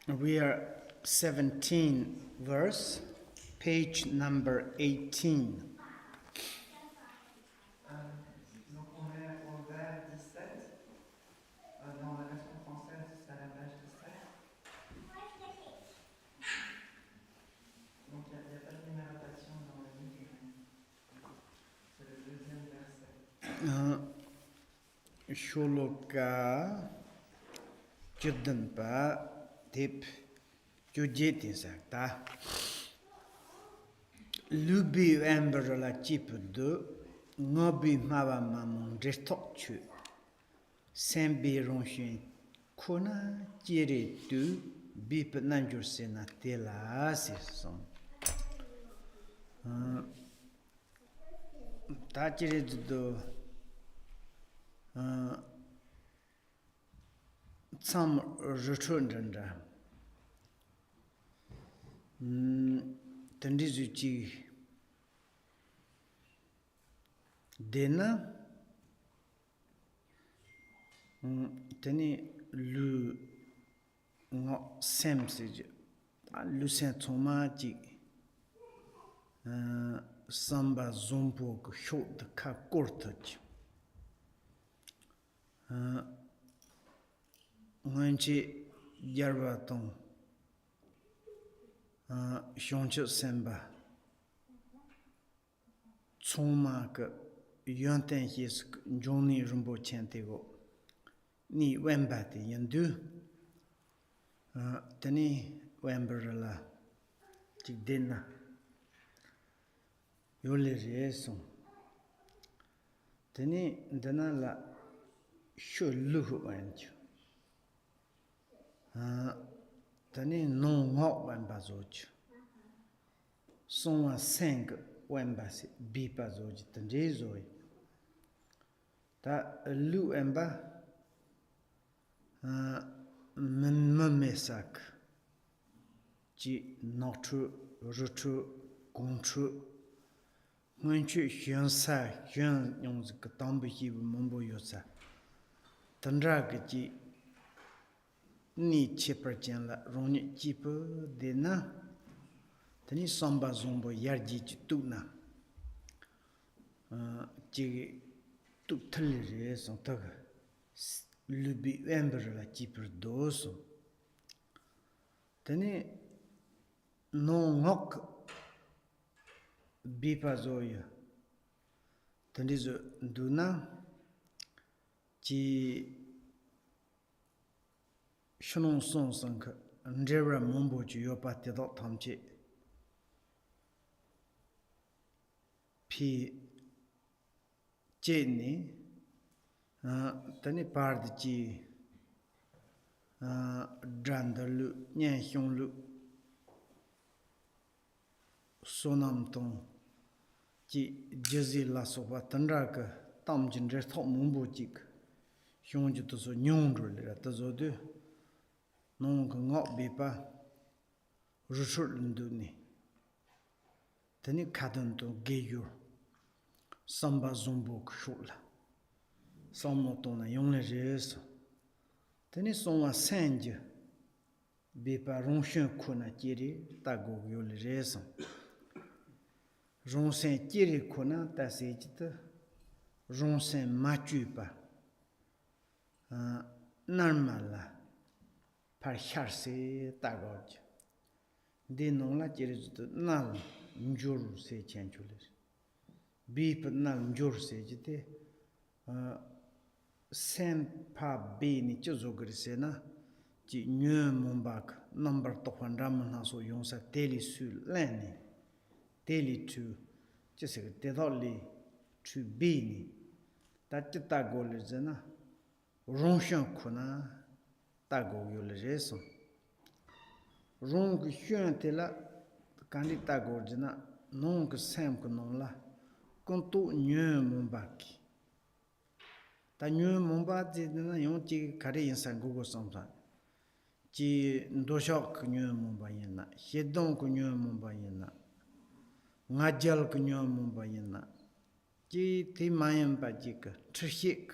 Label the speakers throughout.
Speaker 1: We are 17 verse, page number 18.
Speaker 2: Donc on est au vers 17. Dans la version française, c'est à la page 17. Donc il n'y a pas de numérotation dans le livre. C'est le deuxième verset.
Speaker 1: Sholoka Judanpa Tip Jujetisakta Lubi Amberla Chipudu Nobi Mava Mamon Restok Sembi Ronshin Kuna Jiri Du Bip Nanjursena Tela Sison Tajiri do Tsam Ruchundra Tendizuchi Dena Teni Lu Ngo Semsij Lucien Tomaji Samba Zombo Hot Ka Kortaj Nganchi Yarbaton Shoncho Semba Tsoma Ka Yonten His Johnny Rumbo Chantego Ni Wembati Yandu Tani Wemberla Chigdena Yoli Reson Tani Dana la Shuluhu Wanchu Tani no ngok Wembazoch Sonwa Seng Wembasi Bipazoji Tanjezoi Ta Lu Emba Memesak Ji Notu Rutu Gongchu Nganchu Hyunsa Hyun Yonz Katambu Hibu Mumbo Yosa Tandra Gaji Ni Chipperjan la Roni Chipo Dena Tani Samba Zombo Yarji Tuna Ji Tutali Son Taga Lubi Ember la Chipper Doso Tani No Ngok Bipazoya Tandizo Duna Ji Shunon Son Sank Ndera Mumbo Yopa Tedot Tamchi P Jenny Tani Pard Ji Drandalu Nyan Hyonglu Sonam Tong Ji Jazi La Soba Tandraka Tamjin Restok Mumbo Jik Hyongju Toso Nyongru Lira Tazodu Non Ngok Bipa Rushur Lunduni Tani Kadanto Geyu Samba Zombo Kshula Somnotona Yongle Reso Tani Sonwa Sanj Bipa Ronshan Kuna Jiri Tago Yoli Reso Ronsen Jiri Kuna Tasejita Ronsen Machupa Narmala Parcharse Tagoj De Nongla Jiri Nal Njuru Se Chanchulis Bip Nal Njur Se Jite Sen Pa Bini Chuzogrisena Ji Nyo Mumbak Number Topan Ramana So Yonsa Teli Sul Lani Teli Tu Jessica Dedoli Tu Bini Tatita Golizena Ronshan Kuna Tago Yolreson Rong Hyun Tela Candita Gorgina Non Sam Kunola Konto Nyo Mumbaki Ta Nyo Mumbati Yonti Kari Insan Google Samsa Ji Ndoshok Nyo Mumbayana Hedon Nyo Mumbayana Ngajal Nyo Mumbayana Ji Timayam Bajika Trishik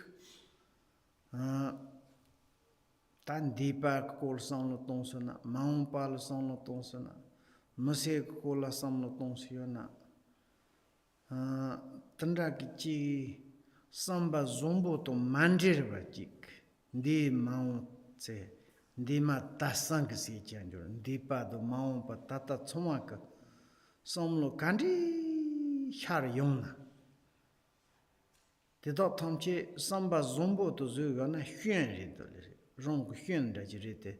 Speaker 1: Tan Deepa Kol Sang Lo Tong Sona, Wangpo Lo Sang Lo Tong Sona, Mase Kol La Sang Lo Tong Siona, Tanda Kichi Samba Zombo to Mandir Bajik, Ndi Mao Tse, Ndi Ma Tasang Si Chanjur, Deepa do Wangpo Tata Tsomaka, Somlo Kandi Char Yona. The dot Tomchi Samba Zombo to Zugana Xuan Ridol. Rong Xuan Rajirite,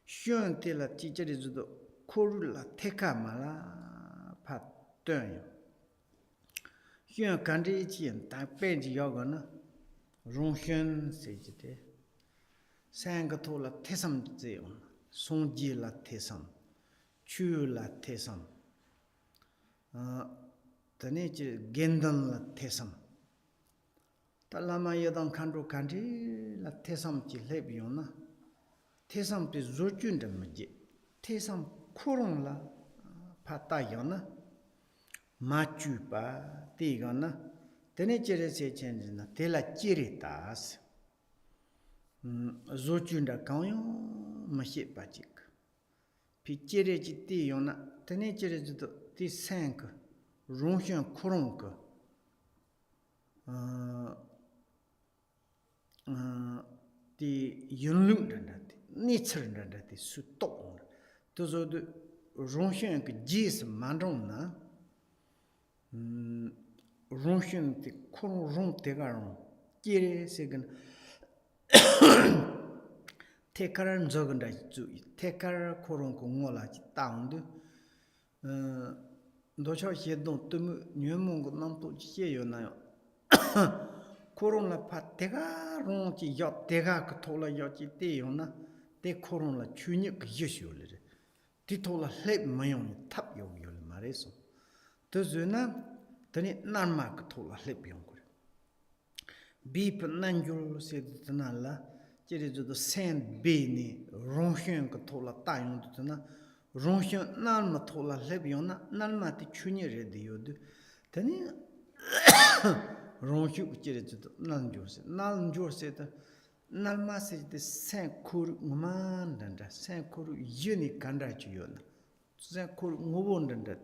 Speaker 1: Xuan de la teacher is the Kurula Teka Mala Pat Dun. Xuan Kandi and Taipei Yogana, Rong Xuan Sajite, Sangatola Tesam Zeon, Sonji la Tesam, Chu la Tesam, the nature Gendan la Tesam. Lama Yadang Kandro Kandi, la Tesam Chilebiona, Tesam to Dzogchen Ranyak, Tesam Kurong la Patayona, Machupa, Tigana, the nature say change, Tela Chiritas, Dzogchen da Kanyo, Mashi Pachik, Pichire Chitiona, the nature is the sank, Ronshan Kurong. The Yunlung nature that is so tall. Those are the Ronshan Jis Mandona Ronshan the Koron Tegaron, Kiri Segan Tekaran Zoganda to Tekara Koron Kongola Town. Docha he don't do Newmong Namto Chio. Corona Patega Ronchi Yacht Tega Katola Yachi Deona, de Corona Tunic usually. Titola Lep Mayon Tap Yo Mareso. Tozuna, Tani Nanma Katola Lep Yongur. Beep Nanjul said Tanala, Jerizo the Sand Beni, Ronshan Katola Tayon Tana, Ronshan Nalmatola Lebiona, Nalmati Tunia Rediodu, Tani. Ronshu Chiritu, Nanjur said, Nalma said the Sankur Mumandanda, Sankur Unique Kandachiona, Sankur Mubundanda.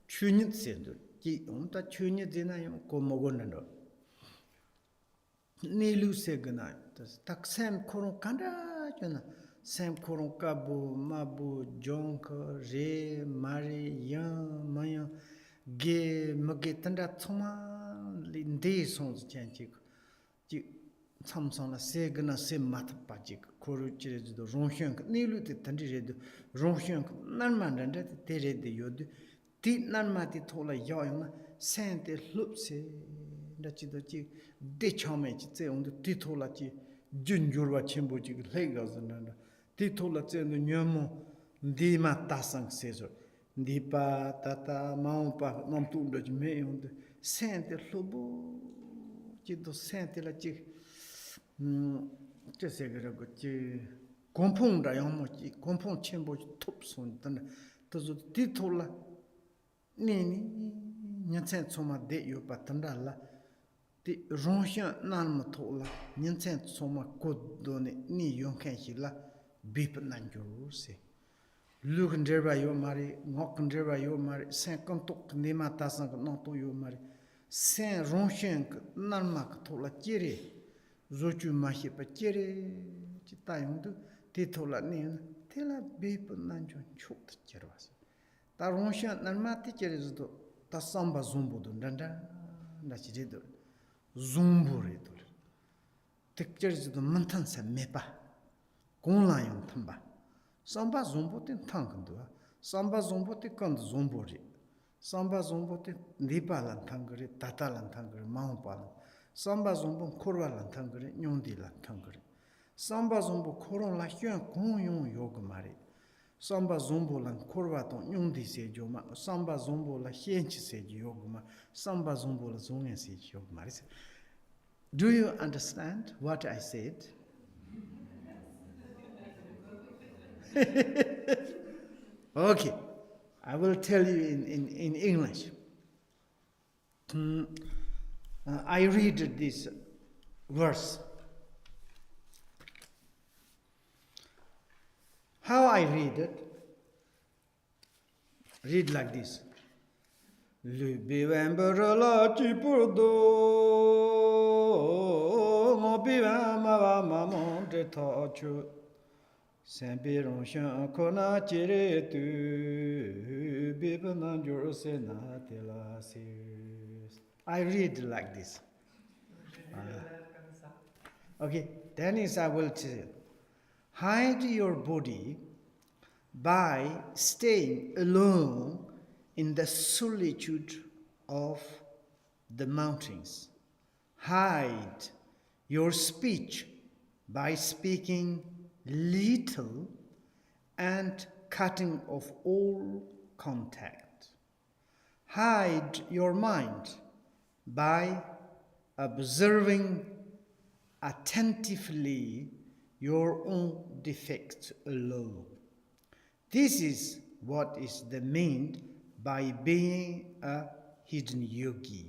Speaker 1: Tunit said, Unta Tunit Dinayam Komogonando. Nilu Segana, Taksam Koron Kanda, Sam Koron Kabu, Mabu, Jonka, Re, Mari, Yan, Maya. Ge Magetanda Toma Linde sons chanchik. Samson la Segana se matapajik, Koruchis the Ronshank, Nilu the Tandired, Ronshank, Nanman and that Tere de Yod, Tit Nanmati Tola Yoyana, Sante Lupse, that is the chick, Dechomage, on the Titolachi, Junjurwa Chimbuchik, Legos and Titola and the Nyomo, Dima Tasang Caesar. Deepa, Tata, Wangpo, Wangpo, Jigme, and Saint Lobo, Chido Saint la Chick, just a good compound Diamochi, compound chamber tops on the Titola Nini, Nyansen Soma de you patandala, the Ronshan Nalmatola, Nyansen Soma good done, ni Yonkanhila, Beep Nanjuru say. Look and there you marry, knock and there you marry, Saint Contoc, Nematasan, not to you marry, Saint Ronshank, Nanmak, Tola Kiri, Zochu Mahipa Kiri, Chitayundu, Titola Nin, Tela Beep Nanjon choked Cheras. The Ronshan Nanmati is the Samba Zumbo, Danda, that's it. Zumbo Redor. Pictures the mountains and Mepa, Gonlion Tamba. Samba Zombote Tankandua, Samba Zombote Kand Zombori, Samba Zombote Nipalan Tangari, Tatalan Tangari, Mountpalan, Samba Zombo Korvalan Tangari, Nyondilan Tangari, Samba Zombo Koron La Hyun Konyon Yogamari, Samba Zombo Lan Korvaton Nyondi Sejoma, Samba Zombo La Hienchi Seji Yogama, Samba Zombo La Zongan Seji Yogamari. Do you understand what I said? Okay, I will tell you in English. I read this verse. How I read it? Read like this. Le bivembera la chipurdo mo bivama monte tachu sempiron shan kona chire tu bibana jurse na tela sis. I read like this.
Speaker 2: J'ai lu le rêve comme ça.
Speaker 1: Okay, then is I will tell you. Hide your body by staying alone in the solitude of the mountains. Hide your speech by speaking little and cutting off all contact. Hide your mind by observing attentively your own defects alone. This is what is the meant by being a hidden yogi.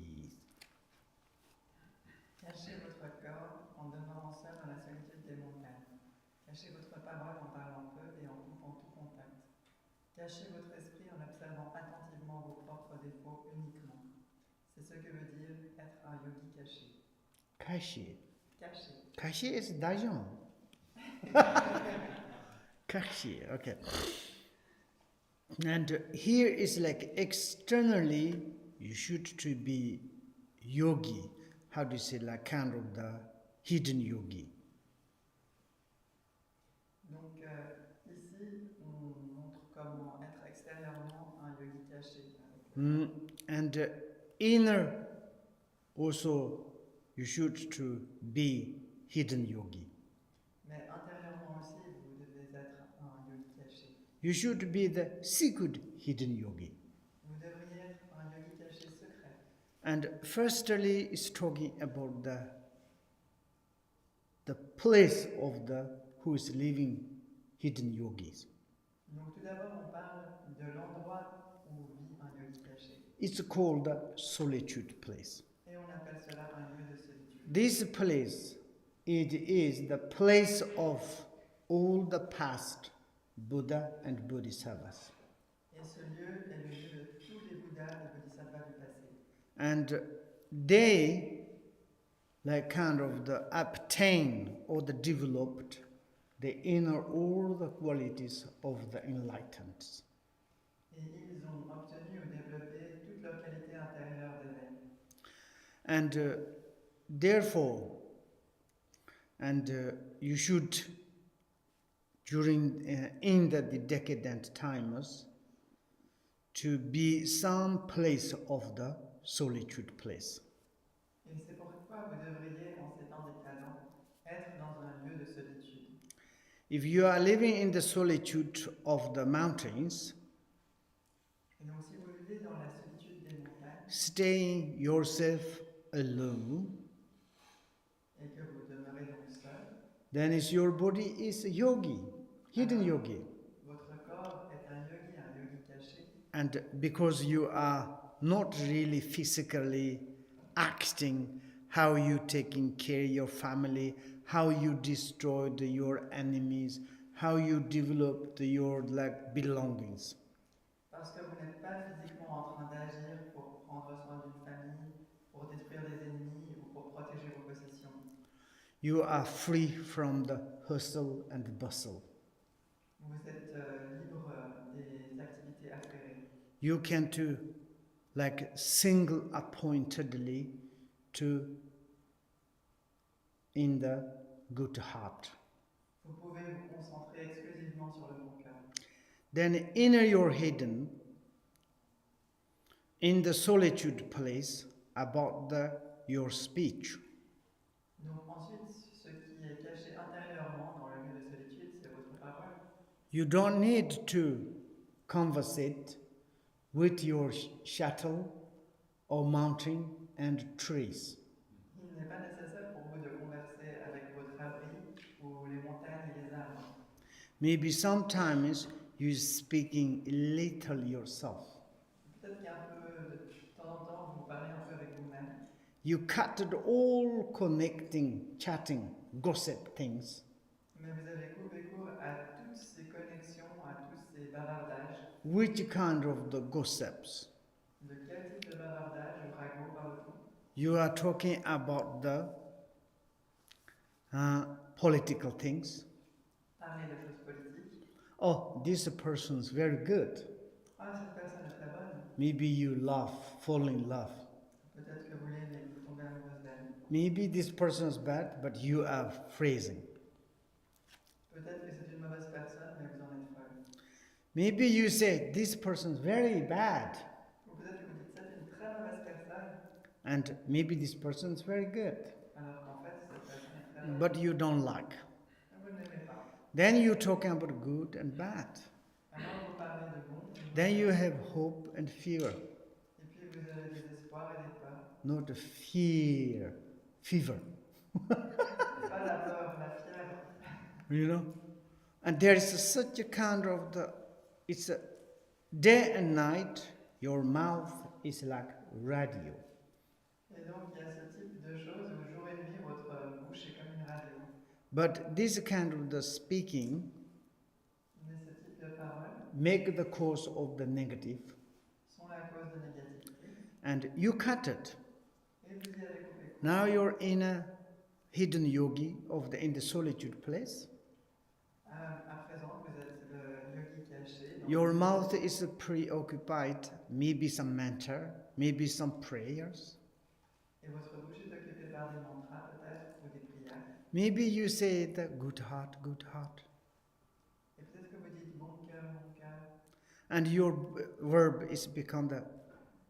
Speaker 2: Cachez votre corps en demeurant seul dans la solitude des montagnes. Cachez votre parole en parlant peu et en coupant tout contact. Cachez votre esprit en observant attentivement vos propres défauts uniquement. C'est ce que veut dire être un yogi caché.
Speaker 1: Caché.
Speaker 2: Caché.
Speaker 1: Caché is dajon. Caché, okay. And here is like externally, you should to be yogi. How do you say, like kind of the hidden yogi?
Speaker 2: Donc ici, on montre comment être extérieurement un yogi caché.
Speaker 1: And inner also, you should to be hidden yogi.
Speaker 2: Mais intérieurement aussi, vous devez être un yogi caché.
Speaker 1: You should be the secret hidden yogi.
Speaker 2: Vous devriez être un yogi caché secret.
Speaker 1: And firstly, it's talking about the place of the who is living hidden yogis.
Speaker 2: Donc tout d'abord, on parle de l'endroit où vit un yogi caché.
Speaker 1: It's called the solitude place.
Speaker 2: Et on appelle cela un lieu de solitude.
Speaker 1: This place, it is the place of all the past Buddha and Bodhisattvas.
Speaker 2: Et ce lieu est le lieu de tous les Bouddhas et Bodhisattvas du passé.
Speaker 1: And they, like kind of the obtain or the developed the inner all the qualities of the enlightened.
Speaker 2: Et ils ont obtenu ou développé toutes leurs qualités intérieures d'éveil.
Speaker 1: And therefore, you should, during in the decadent times, to be some place of the solitude place.
Speaker 2: Et c'est pourquoi vous devriez, en ces temps décadents, être dans un lieu de solitude.
Speaker 1: If you are living in the solitude of the mountains,
Speaker 2: Et donc si vous vivez dans la solitude des montagnes,
Speaker 1: staying yourself alone,
Speaker 2: et que vous demeurez donc seul,
Speaker 1: then is your body is a yogi, hidden yogi.
Speaker 2: votre corps est un yogi caché.
Speaker 1: And because you are not really physically acting, how you taking care of your family, how you destroyed your enemies, how you developed your like belongings.
Speaker 2: Parce que vous n'êtes pas physiquement en train d'agir pour prendre soin d'une famille, pour détruire les ennemis ou pour protéger vos possessions.
Speaker 1: You are free from the hustle and bustle.
Speaker 2: Vous êtes libre des activités affairées.
Speaker 1: You can to like single appointedly to in the good heart.
Speaker 2: Vous pouvez vous concentrer exclusivement sur le bon cœur.
Speaker 1: Then inner your hidden in the solitude place about your speech.
Speaker 2: Donc ensuite, ce qui est caché intérieurement dans le lieu de solitude, c'est votre parole.
Speaker 1: You don't need to conversate with your shuttle or mountain and trees.
Speaker 2: Il n'est pas nécessaire pour vous de converser avec votre abri ou les montagnes et les arbres.
Speaker 1: Maybe sometimes you speaking little yourself.
Speaker 2: Peut-être qu'un peu de temps en temps, vous parlez un peu avec vous-même.
Speaker 1: You cut all connecting, chatting, gossip things.
Speaker 2: Mais vous avez coupé court à toutes ces connexions
Speaker 1: which kind of the gossips?
Speaker 2: De quel type de bavardage ou ragot parle-t-on?
Speaker 1: You are talking about the political things.
Speaker 2: Parler de choses politiques.
Speaker 1: Oh, this person's very good.
Speaker 2: Ah, cette personne est très bonne.
Speaker 1: Maybe you fall in love.
Speaker 2: Peut-être que vous l'aimez, vous tombez amoureuse d'elle.
Speaker 1: Maybe this person is bad, but you are phrasing.
Speaker 2: Peut-être que c'est une mauvaise personne, mais vous en êtes folle.
Speaker 1: Maybe you say, this person is very bad.
Speaker 2: Ou peut-être que vous dites, c'est une très mauvaise personne.
Speaker 1: And maybe this person is very good.
Speaker 2: Alors qu'en fait, cette personne est très bonne.
Speaker 1: But you don't like.
Speaker 2: Vous ne l'aimez pas.
Speaker 1: Then you're talking about good and bad.
Speaker 2: Alors vous parlez de bon et de
Speaker 1: Then you
Speaker 2: mauvais.
Speaker 1: have hope and fear.
Speaker 2: Et puis vous avez des espoirs et des peurs.
Speaker 1: Not fear, fever.
Speaker 2: Pas la peur, la fièvre.
Speaker 1: You know? And there is such a kind of it's a day and night, your mouth is like radio.
Speaker 2: Et donc il y a ce type de choses où jour et nuit votre bouche est comme une radio.
Speaker 1: But this kind of the speaking
Speaker 2: Mais ce type de paroles
Speaker 1: make the cause of the negative,
Speaker 2: sont la cause de négativité.
Speaker 1: and you cut it.
Speaker 2: Et vous y avez coupé.
Speaker 1: Now you're in a hidden yogi in the solitude place.
Speaker 2: À présent, vous êtes le yogi caché.
Speaker 1: Your mouth is preoccupied, maybe some mantra, maybe some prayers.
Speaker 2: Et votre bouche est occupée par des mantras peut-être ou des prières.
Speaker 1: Maybe you say the good heart, good heart.
Speaker 2: Et peut-être que vous dites bon cœur, bon cœur.
Speaker 1: And your verb is become the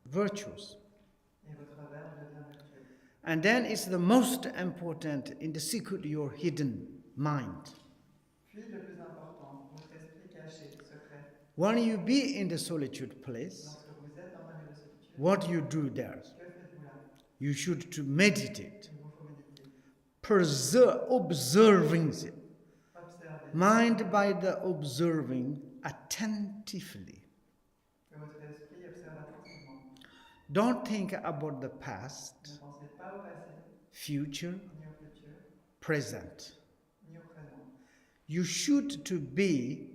Speaker 1: virtues.
Speaker 2: Et votre verbe devient vertueux.
Speaker 1: And then it's the most important in the secret, your hidden mind.
Speaker 2: Puis le plus important, votre esprit caché, secret.
Speaker 1: When you be in the solitude place,
Speaker 2: Lorsque vous êtes dans un lieu de solitude,
Speaker 1: what you do there?
Speaker 2: que faites-vous là?
Speaker 1: You should to meditate,
Speaker 2: Il vous faut méditer.
Speaker 1: observing it.
Speaker 2: Observez.
Speaker 1: Mind by the observing attentively.
Speaker 2: Que votre esprit observe attentivement.
Speaker 1: Don't think about the past,
Speaker 2: Ne pensez pas au passé,
Speaker 1: future,
Speaker 2: ni au futur,
Speaker 1: present.
Speaker 2: ni au présent.
Speaker 1: You should to be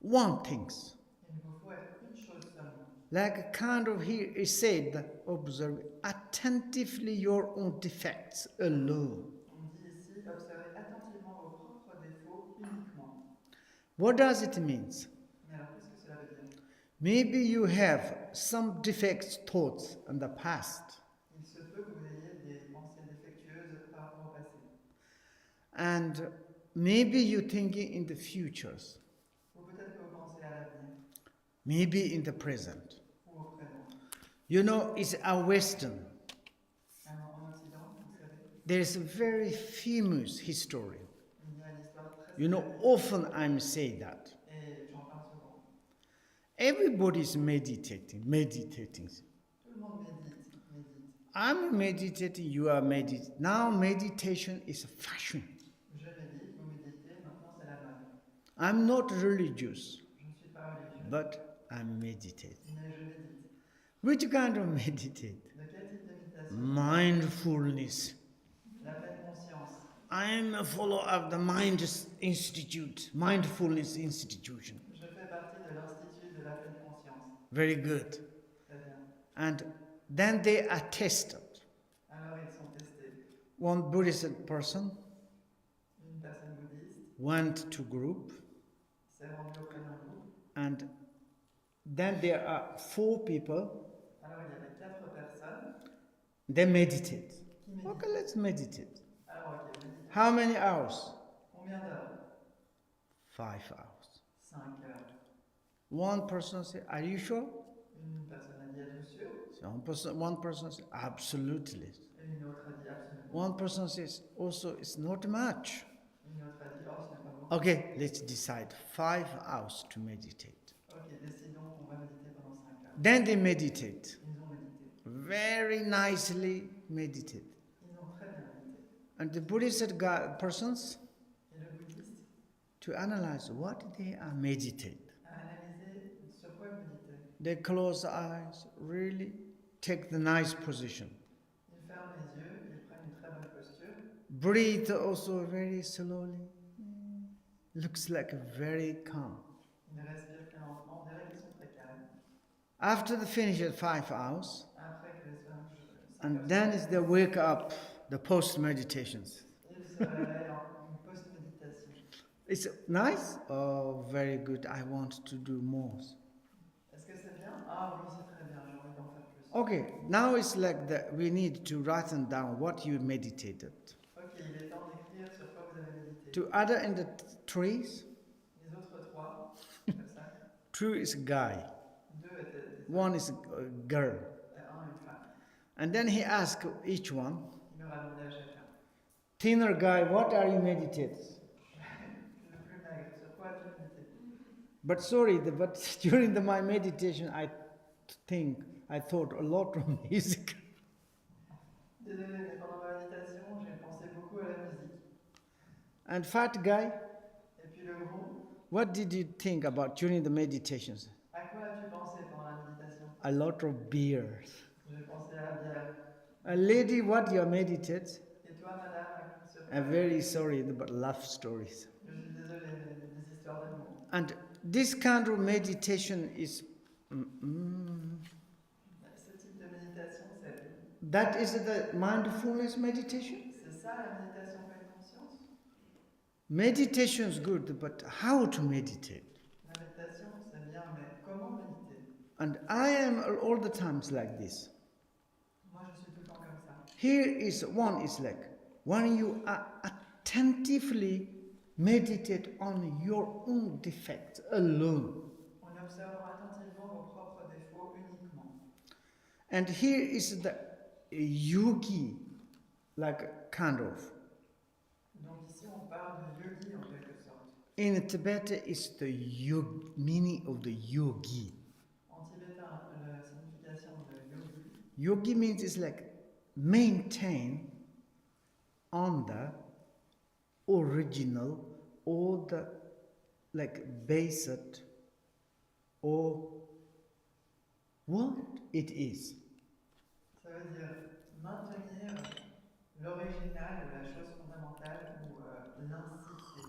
Speaker 1: one things.
Speaker 2: Il vous faut être une chose seulement.
Speaker 1: Like kind of here is said, observe attentively your own defects alone.
Speaker 2: On dit ici, observez attentivement vos propres défauts uniquement.
Speaker 1: What does it mean?
Speaker 2: Mais alors, qu'est-ce que cela veut dire?
Speaker 1: Maybe you have some defects thoughts in the past,
Speaker 2: Il se peut que vous ayez des pensées défectueuses par rapport au passé.
Speaker 1: and maybe you thinking in the futures,
Speaker 2: Ou peut-être que vous pensez à l'avenir,
Speaker 1: maybe in the present.
Speaker 2: ou au présent.
Speaker 1: You know, it's a Western.
Speaker 2: Alors, en Occident, vous savez,
Speaker 1: There is a very famous history.
Speaker 2: il y a une histoire très
Speaker 1: You know,
Speaker 2: célèbre,
Speaker 1: often I'm saying that.
Speaker 2: et j'en parle souvent.
Speaker 1: Everybody is meditating.
Speaker 2: Tout le monde médite.
Speaker 1: I'm meditating, you are meditating. Now meditation is a fashion.
Speaker 2: Je médite, vous méditez, maintenant c'est la mode.
Speaker 1: I'm not religious,
Speaker 2: Je ne suis pas religieux,
Speaker 1: but I'm meditating.
Speaker 2: mais je médite.
Speaker 1: Which kind of meditate?
Speaker 2: De quel type de méditation?
Speaker 1: Mindfulness.
Speaker 2: La pleine conscience.
Speaker 1: I'm a follower of the Mindfulness Institution.
Speaker 2: Je fais partie de l'Institut de la pleine conscience.
Speaker 1: Very good.
Speaker 2: Très bien.
Speaker 1: And then they are tested.
Speaker 2: Alors ils sont testés.
Speaker 1: One Buddhist person
Speaker 2: Une personne bouddhiste
Speaker 1: went to group,
Speaker 2: s'est rendue auprès d'un groupe.
Speaker 1: and then there are 4 people.
Speaker 2: Alors il y avait 4 personnes
Speaker 1: They meditate.
Speaker 2: qui méditent.
Speaker 1: Okay, let's meditate.
Speaker 2: Alors ok, méditez.
Speaker 1: How many hours?
Speaker 2: Combien d'heures?
Speaker 1: 5 hours.
Speaker 2: 5 heures.
Speaker 1: One person said, "Are you sure?"
Speaker 2: Une personne a dit, êtes-vous sûr?
Speaker 1: So one person said, "Absolutely."
Speaker 2: Et une autre a dit, absolument.
Speaker 1: One person says, "Also, it's not much."
Speaker 2: Une autre a dit, oh ce n'est pas bon.
Speaker 1: Okay, let's decide 5 hours to meditate.
Speaker 2: Ok, décidons qu'on va méditer pendant 5 heures.
Speaker 1: Then they meditate.
Speaker 2: Ils ont médité.
Speaker 1: Very nicely meditate.
Speaker 2: Ils ont très bien médité.
Speaker 1: And the Buddhist persons
Speaker 2: Et le bouddhiste
Speaker 1: to analyze what they are meditate.
Speaker 2: a analysé sur quoi ils méditaient.
Speaker 1: They close eyes, really take the nice position.
Speaker 2: Ils ferment les yeux, ils prennent une très bonne posture.
Speaker 1: Breathe also very slowly. Looks like very calm.
Speaker 2: Ils respirent très lentement, on dirait qu'ils sont très calmes.
Speaker 1: After the finish at 5 hours,
Speaker 2: Après que les 5
Speaker 1: and
Speaker 2: heures
Speaker 1: then
Speaker 2: soient
Speaker 1: is the wake up, the post meditations.
Speaker 2: il se réveille en post-méditation.
Speaker 1: It's nice? Oh, very good. I want to do more.
Speaker 2: Est-ce que c'est bien? Ah oui, c'est très bien, j'ai envie d'en faire plus.
Speaker 1: Okay, now it's like that we need to write down what you meditated.
Speaker 2: Ok, il est temps d'écrire sur quoi vous avez médité.
Speaker 1: To other in the trees,
Speaker 2: Les autres 3, comme ça,
Speaker 1: two is a guy,
Speaker 2: 2 étaient des
Speaker 1: one is a girl.
Speaker 2: un une femme.
Speaker 1: And then he asked each one,
Speaker 2: Il leur a demandé à chacun.
Speaker 1: thinner guy, what are you meditating?
Speaker 2: Le plus maigre, sur quoi as-tu médité?
Speaker 1: But sorry, but during my meditation, I thought a lot of music.
Speaker 2: Désolé, mais pendant ma méditation, j'ai pensé beaucoup à la musique.
Speaker 1: And fat guy,
Speaker 2: Et puis le gros,
Speaker 1: what did you think about during the meditations?
Speaker 2: à quoi as-tu pensé pendant la méditation?
Speaker 1: A lot of beer.
Speaker 2: J'ai pensé à la bière.
Speaker 1: A lady, what you meditate?
Speaker 2: Et toi, madame, sur quoi?
Speaker 1: I'm very sorry, but love stories.
Speaker 2: Je suis désolé, mais des histoires d'amour.
Speaker 1: And this kind of meditation is.
Speaker 2: Ce type de méditation,
Speaker 1: That is the mindfulness meditation.
Speaker 2: c'est ça la méditation pleine conscience?
Speaker 1: Meditation is good, but how to meditate?
Speaker 2: La méditation, c'est bien, mais comment méditer?
Speaker 1: And I am all the times like this.
Speaker 2: Moi, je suis tout le temps comme ça.
Speaker 1: Here is one is like when you are attentively meditate on your own defects alone.
Speaker 2: En observant attentivement vos propres défauts uniquement.
Speaker 1: And here is the yogi, like kind of.
Speaker 2: Donc ici, on parle de yogi en quelque sorte.
Speaker 1: In Tibet, is the meaning of the yogi.
Speaker 2: En tibétain, la signification de yogi,
Speaker 1: Yogi means it's like maintain on the original or the like basic or what it is.
Speaker 2: ça veut dire maintenir l'original ou la chose fondamentale ou l'incité.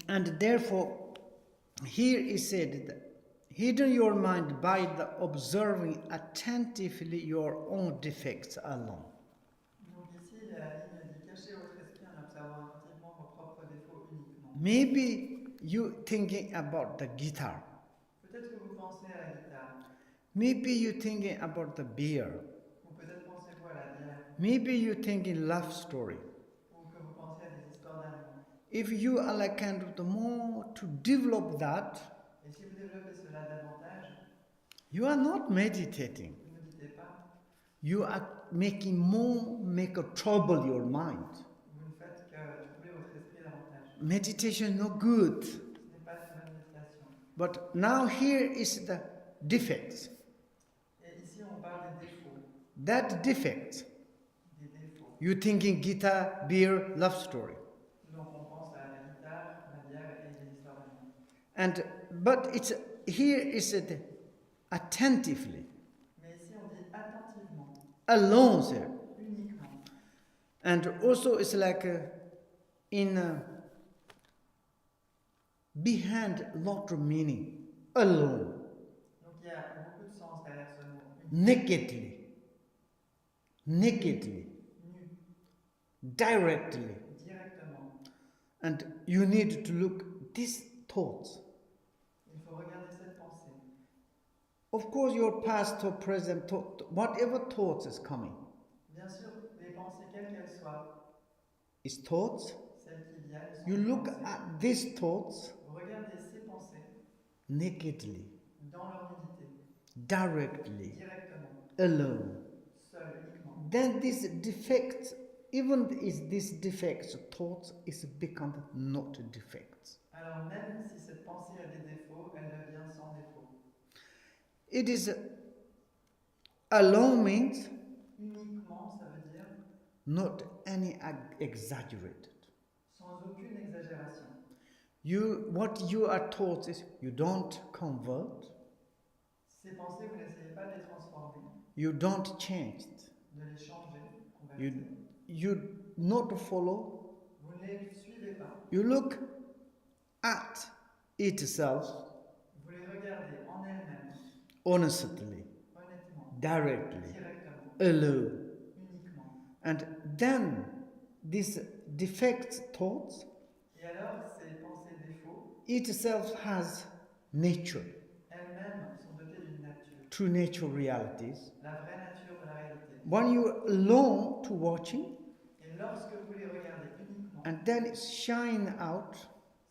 Speaker 1: And therefore, here is said that hidden your mind by the observing attentively your own defects alone.
Speaker 2: Donc ici, la ligne dit cachez votre esprit en observant attentivement vos propres défauts uniquement.
Speaker 1: Maybe you thinking about the guitar.
Speaker 2: Peut-être que vous pensez à la guitare,
Speaker 1: Maybe you thinking about the beer.
Speaker 2: ou peut-être pensez-vous à la bière,
Speaker 1: Maybe you thinking love story.
Speaker 2: ou que vous pensez à des histoires d'amour.
Speaker 1: If you are like kind of the more to develop that,
Speaker 2: Et si vous développez cela davantage,
Speaker 1: you are not meditating.
Speaker 2: vous ne méditez pas,
Speaker 1: You are making make a trouble your mind.
Speaker 2: vous ne faites que troubler votre esprit davantage.
Speaker 1: Meditation is not good.
Speaker 2: Ce n'est pas une bonne méditation.
Speaker 1: But now here is the defects.
Speaker 2: Et ici, on parle des défauts.
Speaker 1: That defect,
Speaker 2: Des défauts.
Speaker 1: you thinking guitar, beer, love story.
Speaker 2: Donc on pense à la guitare, la bière et les histoires d'amour.
Speaker 1: And but it's here is it attentively,
Speaker 2: Mais ici, on dit attentivement,
Speaker 1: alone there.
Speaker 2: uniquement.
Speaker 1: And also it's like behind lot of meaning. Alone.
Speaker 2: Donc il y a beaucoup de sens derrière ce mot.
Speaker 1: Nakedly.
Speaker 2: Nu,
Speaker 1: Directly.
Speaker 2: directement.
Speaker 1: And you need to look these thoughts.
Speaker 2: Il faut regarder cette pensée.
Speaker 1: Of course, your past or present thought, whatever thoughts is coming,
Speaker 2: Bien sûr, les pensées, quelles qu'elles soient,
Speaker 1: is thoughts.
Speaker 2: celles qui viennent, sont
Speaker 1: You
Speaker 2: des
Speaker 1: look
Speaker 2: pensées.
Speaker 1: at these thoughts
Speaker 2: Vous regardez ces pensées
Speaker 1: nakedly,
Speaker 2: dans leur nudité,
Speaker 1: directly,
Speaker 2: directement,
Speaker 1: alone.
Speaker 2: seul, uniquement.
Speaker 1: Then this defect, even is this defects, thoughts is become not defects.
Speaker 2: Alors même si cette pensée a des défauts, elle devient sans défaut.
Speaker 1: It is alone means
Speaker 2: Uniquement, ça veut dire
Speaker 1: not any exaggerated.
Speaker 2: sans aucune exagération.
Speaker 1: What you are taught is you don't convert,
Speaker 2: Ces pensées, vous n'essayez pas de les transformer,
Speaker 1: you don't change,
Speaker 2: de les changer, convertir.
Speaker 1: you not follow,
Speaker 2: Vous ne les suivez pas.
Speaker 1: you look at itself
Speaker 2: Vous les regardez en elles-mêmes
Speaker 1: honestly,
Speaker 2: honnêtement,
Speaker 1: directly,
Speaker 2: directement,
Speaker 1: alone.
Speaker 2: uniquement.
Speaker 1: And then these defect thoughts
Speaker 2: Et alors, ces pensées défauts,
Speaker 1: itself has nature,
Speaker 2: elles-mêmes sont dotées d'une nature,
Speaker 1: true nature realities.
Speaker 2: la vraie nature de la réalité.
Speaker 1: When you're alone to watching,
Speaker 2: Et lorsque vous les regardez uniquement,
Speaker 1: and then it shine out,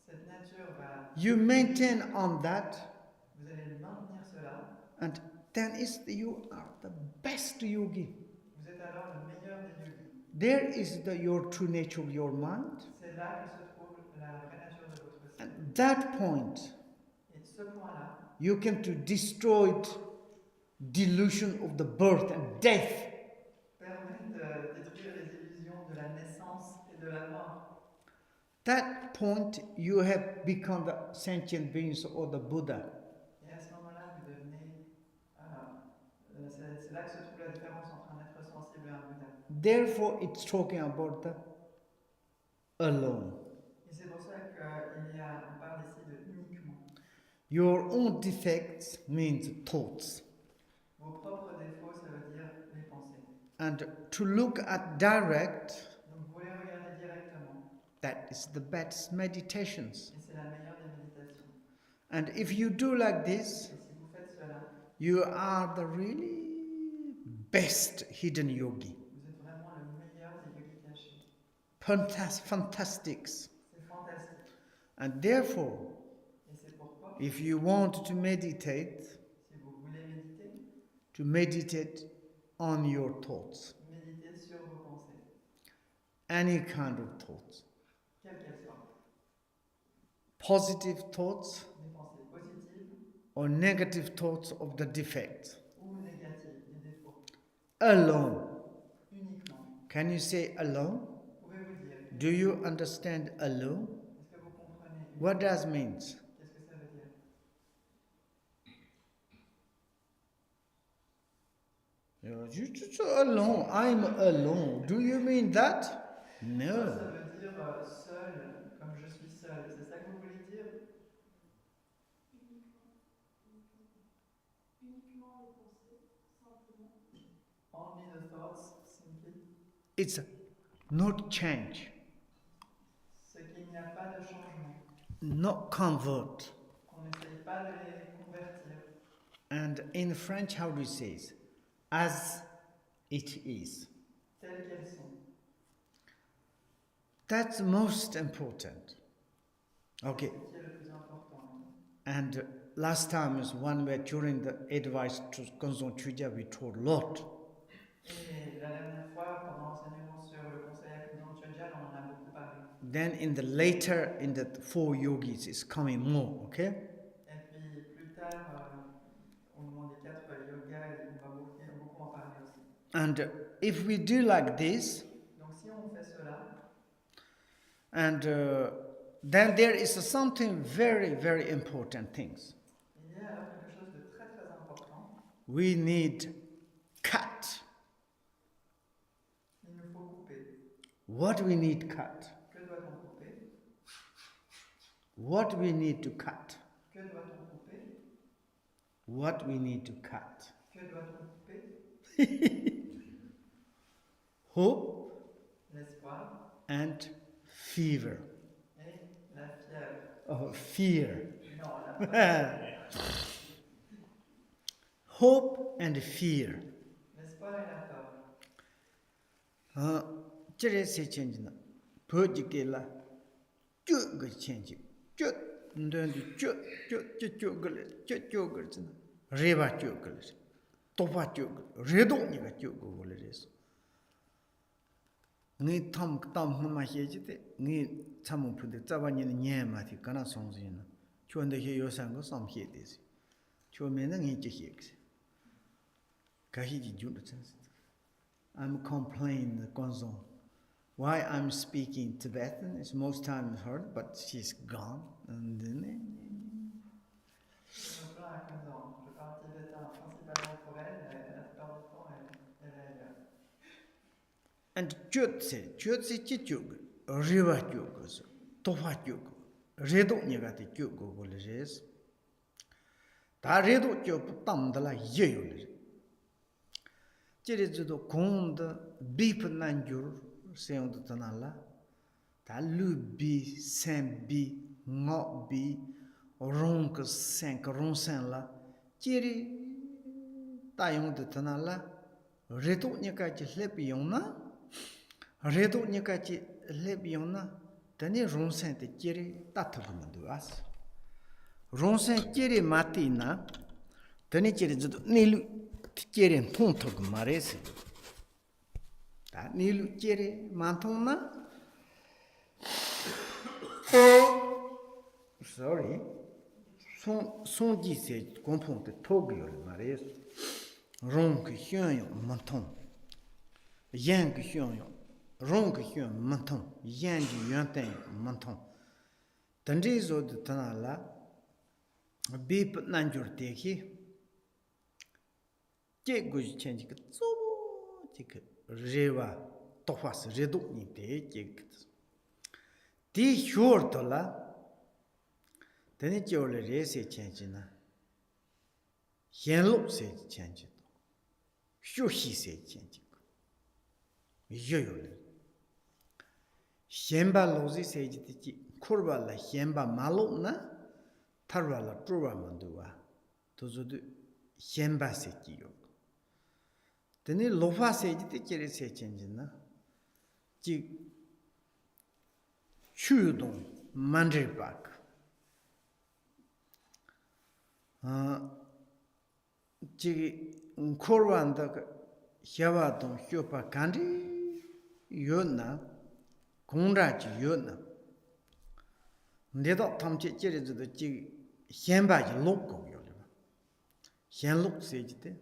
Speaker 2: cette nature va,
Speaker 1: you maintain on that,
Speaker 2: vous allez maintenir cela,
Speaker 1: and then you are the best yogi.
Speaker 2: vous êtes alors le meilleur des yogis.
Speaker 1: There is your true nature of your mind.
Speaker 2: C'est là que se trouve la vraie nature de votre
Speaker 1: At
Speaker 2: esprit.
Speaker 1: that point,
Speaker 2: Et de ce point-là,
Speaker 1: you can to destroy delusion of the birth and death.
Speaker 2: permet de détruire les illusions de la naissance et de la mort.
Speaker 1: That point, you have become the sentient beings or the Buddha.
Speaker 2: Et à ce moment-là, vous devenez... c'est là que se trouve la différence entre un être sensible et un Bouddha.
Speaker 1: Therefore, it's talking about the alone.
Speaker 2: Et c'est pour ça on parle ici de uniquement.
Speaker 1: Your own defects means thoughts.
Speaker 2: Vos propres défauts, ça veut dire les pensées.
Speaker 1: And to look at direct,
Speaker 2: Donc vous les regardez directement.
Speaker 1: that is the best meditations.
Speaker 2: Et c'est la meilleure des méditations.
Speaker 1: And if you do like
Speaker 2: Et
Speaker 1: this,
Speaker 2: si vous faites cela,
Speaker 1: you are the really best hidden yogi.
Speaker 2: vous êtes vraiment le meilleur des yogis cachés.
Speaker 1: Fantastics.
Speaker 2: C'est fantastique.
Speaker 1: And therefore,
Speaker 2: Et c'est pourquoi,
Speaker 1: if you want to meditate,
Speaker 2: si vous voulez méditer,
Speaker 1: to meditate on your thoughts,
Speaker 2: méditez sur vos pensées,
Speaker 1: any kind of thoughts,
Speaker 2: quelles qu'elles soient.
Speaker 1: positive thoughts
Speaker 2: Des pensées positives
Speaker 1: or negative thoughts of the defects,
Speaker 2: ou négatives, des défauts.
Speaker 1: alone.
Speaker 2: Uniquement.
Speaker 1: Can you say alone?
Speaker 2: Pouvez-vous dire,
Speaker 1: Do you understand alone?
Speaker 2: est-ce que vous comprenez
Speaker 1: What does means?
Speaker 2: Qu'est-ce que ça veut dire?
Speaker 1: You just alone. I'm alone. Do you mean that?
Speaker 2: Ça
Speaker 1: No.
Speaker 2: veut dire seul, comme je suis seul. C'est ça que vous voulez dire?
Speaker 3: Uniquement les pensées, simplement.
Speaker 2: Only the thoughts, simply.
Speaker 1: It's not change,
Speaker 2: C'est qu'il n'y a pas de changement,
Speaker 1: not convert.
Speaker 2: qu'on n'essaye pas de les convertir.
Speaker 1: And in French, how do you say it? As it is.
Speaker 2: Telles qu'elles sont.
Speaker 1: That's most important. Okay.
Speaker 2: C'est ce qui est le plus important.
Speaker 1: And last time is one where during the advice to Kunzang CHÖGYAL we told a lot.
Speaker 2: Et la dernière fois, pendant l'enseignement sur le conseil à Kunzang CHÖGYAL, on en a beaucoup parlé.
Speaker 1: Then in the later, in the 4 yogis, it's coming more, okay?
Speaker 2: Et puis plus tard, au moment des 4 yogas, on va beaucoup en parler aussi.
Speaker 1: And if we do like this,
Speaker 2: Donc si on fait cela,
Speaker 1: and then there is something very, very important things.
Speaker 2: il y a alors quelque chose de très très important.
Speaker 1: We need cut.
Speaker 2: Il nous faut couper.
Speaker 1: What we need cut?
Speaker 2: Que doit-on couper?
Speaker 1: What we need to cut?
Speaker 2: Que doit-on couper?
Speaker 1: What we need to cut?
Speaker 2: Que doit-on couper?
Speaker 1: Hope
Speaker 2: L'espoir
Speaker 1: and fever.
Speaker 2: et la fièvre.
Speaker 1: Oh, fear.
Speaker 2: Non, la peur.
Speaker 1: Hope and fear.
Speaker 2: L'espoir et la peur.
Speaker 1: Chere se change na. Pojike la. Chut ga change. Chut. Ndendi chut gale. Chut gale chana. Reba chut gale. Topa chut gale. Redo ni ga chut gale res. Ngi tam ma heji te. Ngi tamu pude tsaba ni nye ma ti kana songzi na. Chonde he yosan go sam he desi. Chome na ngi che he. Kahiji jun chans. I'm complaining the Kunzang. Why I'm speaking Tibetan is most times heard, but she's gone. And then
Speaker 2: Je me plains à Kunzang. Je parle tibétain principalement pour elle, mais la plupart du temps, elle est ailleurs.
Speaker 1: and Jutse chichug, riva chugos, tofa chug, redo nigati chugo voleres. 다 레도 교 담들라 예요리 제리즈도 공도 비프난줄 세운도 떠날라 다 루비 샘비 ngọbi rong ke senk rong sen la chiri ta yong de tana la redo nya ka chi lep yong na redo nya ka chi lep yong na tani rong sen de chiri ta tu ma du as rong sen chiri mati na tani chiri zu ni lu chiri thong thog ma re se ta ni lu chiri ma thong na sorry, son disait comprend de Togyo le marais, rong que hyun menton, yang que hyun, rong que hyun menton, yang du yanten menton. Tandis de tanala, bip nanjur teki, che guj change que so, que reva, tofas redu ni te, ti shortola. Tani chole re se chanchi na, hienlo se chanchi, shuhi se chanchi, yoyo le. Hienba lozi se jiti, kurba la hienba malo na, tarwa la truwa manduwa, tozudu hienba se jiyo. Tani lofa se jiti kere se chanchi na, ji chuyudong mandri bak. Chigi korwanda hiawa dong hyopa kandi yona, kongrachi yona. Ndedo tamche chiri zido chigi hienba ji luk go yoliba. Hien luk sejite.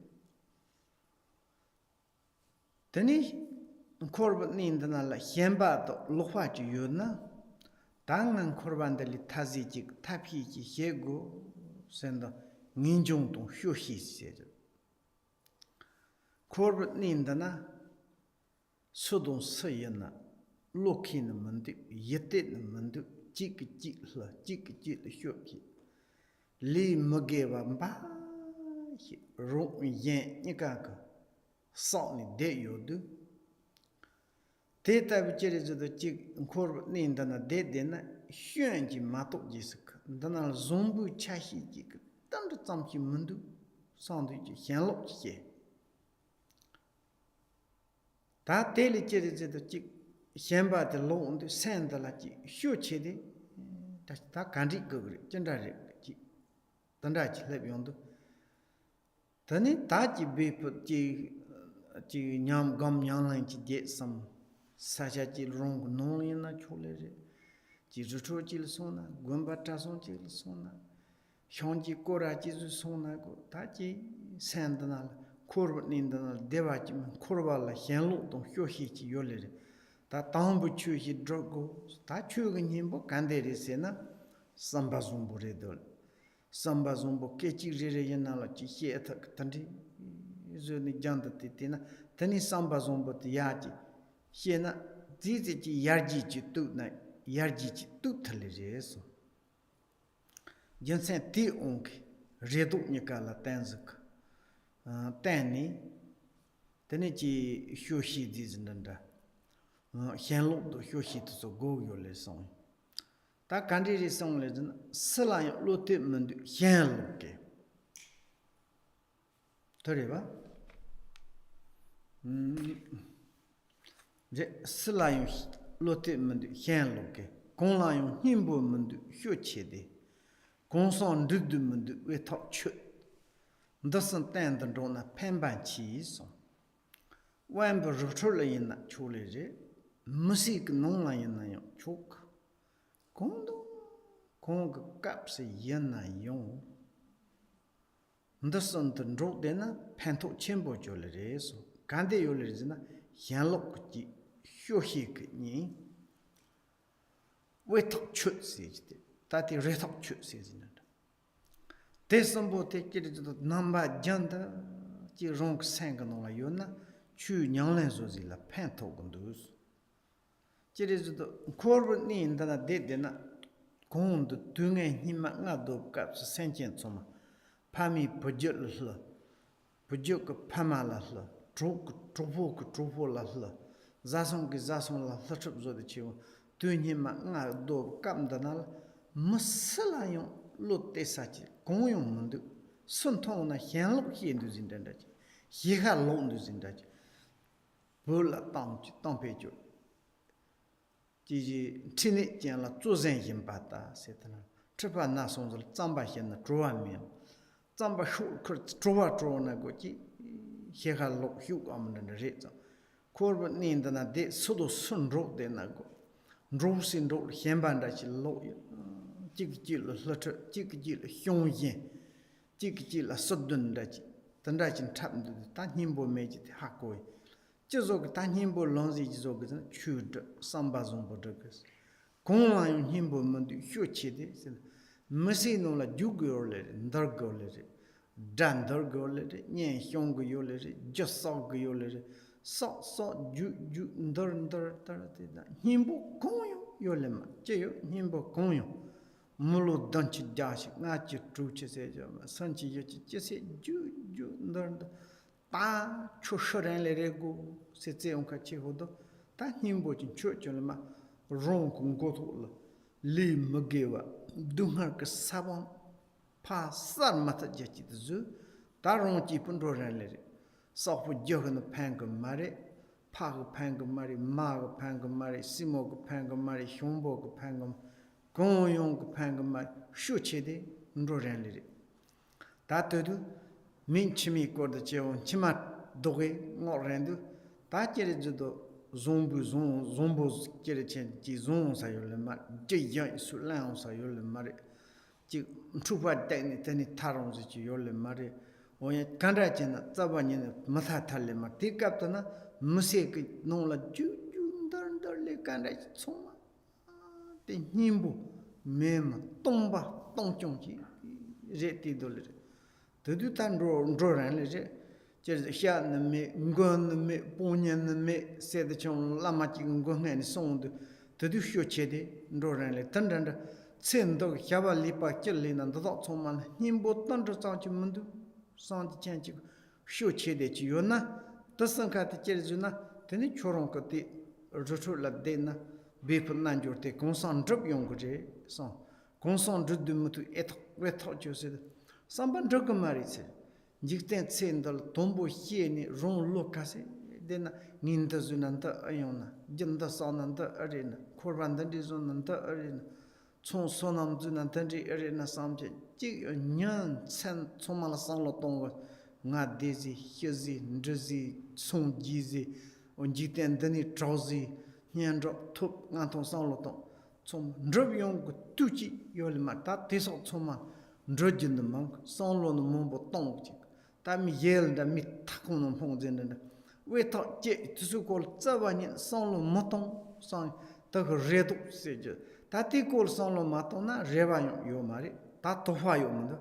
Speaker 1: Tani korwa nindana la hienba do lukwa ji yona, dangan korwanda li tazi chigi tapi ji hiego sendo ninjong dong hyō hī sēzhō. Korbat ninda na, sudong sēya na, lōki na mandu, yate na mandu, jik la hyō ki. Li mage wa mba, rōng yen nika ka, sāng ni de yodu. Te tabi chiri zido jik korbat ninda na de na, hyōn ji matok jisaka. Dana zombu chahi jika. Tanda tsamchi mundu, sandu ji hienlok ji. Ta teli chiri zido chik hienba de lo undu senda la ji hyo che de, ta kandi gogri, janda ri ji, tanda ji lep yondu. Tani ta ji bepo ji nyam gam nyam lan ji de sam, sacha ji rong nong yin na chole ri, ji rucho ji li sona, gomba ta son ji li sona, 현지 꼬라지수 송나고 다지 산드날 코르닌드날 데바지 코르발라 현로동 효히지 요레 다 당부 추히 드고 다 추근 힘보 간데리세나 삼바좀보레돌 삼바좀보 케치리레 옛날라 지히에타 탄디 이즈니 잔다티티나 타니 삼바좀보티 야지 히에나 지지지 야지지 뚜나 야지지 뚜틀레레소 Jensen ti ong redu nika la tenzuk. Tani, tani chi hyoshi di zindanda. Hienlok do hyoshi to so go yo le song. Ta kandi ri song le zin, sila yo lo te mundu hienlok ke. Tori ba? Sila yo lo te mundu hienlok ke. Kong la yo himbo mundu hyoche de. Kunzang dudu mundu we top chut. Ndasan tanda rona penban chi song. Wangpo rupchula yina chule re. Musik nongla yina yung chuk. Kondo konga kapsa yina yung. Ndasan tanda rok dena pentok chenpo chule re so. Kande yule re zina hienlok ji hyohi ke nyi. We top chut se jite. Tati retop chut se zina. Tesambo te kiri zido namba janda ji rong senga nongla yona chu nyanglen zozi la pen togundus. Kiri zido korbo ni indana de na kondu tunga hima nga dob kapsa senchen tsoma Pami Pajul, Pajuk Pamala, Tropo La, Zasong La, Latrup the Chivo, doing him a do Kam Danal, Musalayon, Lotte Sachi, Goyong Mundu, Suntona, Hian Hindus in Dendaj, he had loaned in Dutch. Bulla Tompejo. Gigi Tini Jana Zuzen Yimbata, Setana. Tripa Nason, Zamba Hen, Druamian. Zamba Shulkurt, Trova Drona Goki, he had looked Hugh on the Reza. Corbett named an a day, Sudo Sun wrote the Nago. Rose in Road, Hembandachi lawyer. Jigil, letter, Jigil, Hyung Yen. Jigil, a sudden Dachi. Tandachin tapped the Tanhimbo made it Hakoi. Jizog Tanhimbo Lonzi Jizog, chewed Sambazon Bodagas. Conline Himbo Mundu, Huchidi, Messino la Jugoled, Dargoled, Dan Dargoled, Yen Hyongo Yoled, just saw Goled, saw Ju Dur, Himbo Coyo, Yolema, Jeo, Himbo Coyo. Mulu Dunchi Dash, not your true Chesejama, Sanchi, Jesse, Ju, Ta Chosharan Lerego, Setse on Cachihodo, Ta Himbo in church on Ma, Ron Congotola, Lee Mugewa, Dunhar Sabon, Pa San Matajet Zoo, Taron Chipundro Ranlere, Soft with Johan the Pangam Mare, Pago Pangam Mari, Mago Pangam Mari, Simogo Pangam Mari, Humbogo Pangam. Goyong Pangama, Shuchede, Ndoranliri. Tatudu, Minchimi cord the Cheon, Chimat Doge, Morandu, Tacheredo, Zombos, Kerechen, Gizon Sayolemar, Jayan Sulan Sayolemari, Trupa Tani Tarons, Yolemari, or Kandrachen, Tabanin, Mathatalema, Tikaptana, Musik, Nola, Ju, Darle Kandach, Soma. Nimbo, Mem, Tomba, Tonchonchi, Jeti Dollar. The Dutan Droran, just a shat and me, gun me, ponian me, said the chon Lamachi gun and sound. The Dusho Chede, Droran, Tundra, Sen dog, Java Lipa, Killin, and the Dotsoman, Nimbo, Thunder Sanchimundu, Santi Chanchi, Sho Chede Chiona, doesn't cut the Cherizuna, then it choroncote, Rotula Dena. People Nanjurte, Kunzang drop Yongoje, son. Kunzang drew the mutu et wet said. Somebody drug a married. Jikten sendal, tombo hieni, ron locase, then Nindazunanta Iona, Jenda son and the arena, Corvandandizon and the arena, Son sonam zunantanji arena samje, Jig a nyan sent Somala Sanlotonga, Nad Daisy, Hizi, Ndrizi, Son Gizi, on Jiten Dani Trauzi. Drop top Anton Sanloton. Some Drubion Tuchi Yolimata, Tiso Soma, Drudgin the monk, Sanlon the Mumbo Tongchi. Tam yelled the meat takon on Pongzen. We thought Jet to so called Zavanin, Sanlo Moton, San, the Redo Sage. Tati called Sanlo Matona, Reva Yomari, Tatofa Yomunda.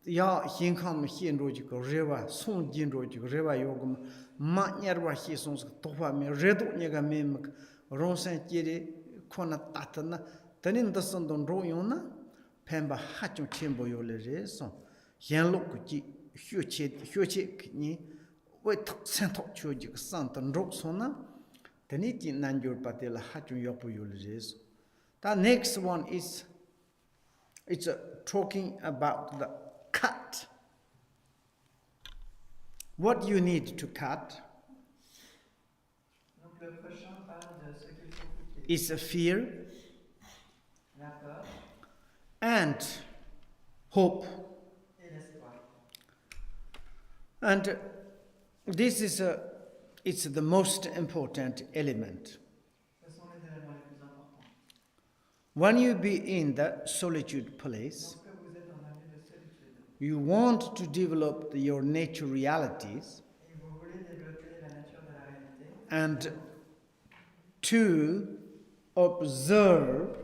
Speaker 1: Ya Hinkam Hin Rogico, Reva, Son Gin Rogico, Reva Yogum. Matnyarwa he sons tofa me redo nega mem ronsen kiri kona tatana tanin the son don royona pemba hachum chimbo yole son yen lokuji huche ni wait sento choji santan roxona taniti nanjur patela hachum yopo yole. The next one is it's talking about the cut. What you need to cut
Speaker 2: Donc le prochain parle de ce qu'il faut couper.
Speaker 1: is a fear
Speaker 2: La peur
Speaker 1: and hope.
Speaker 2: et l'espoir.
Speaker 1: And this is it's the most important element.
Speaker 2: Ce sont les éléments les plus importants.
Speaker 1: When you be in the solitude place,
Speaker 2: Lorsque vous êtes dans un lieu de solitude
Speaker 1: you want to develop your nature realities
Speaker 2: et vous voulez développer la nature de la réalité
Speaker 1: and to observe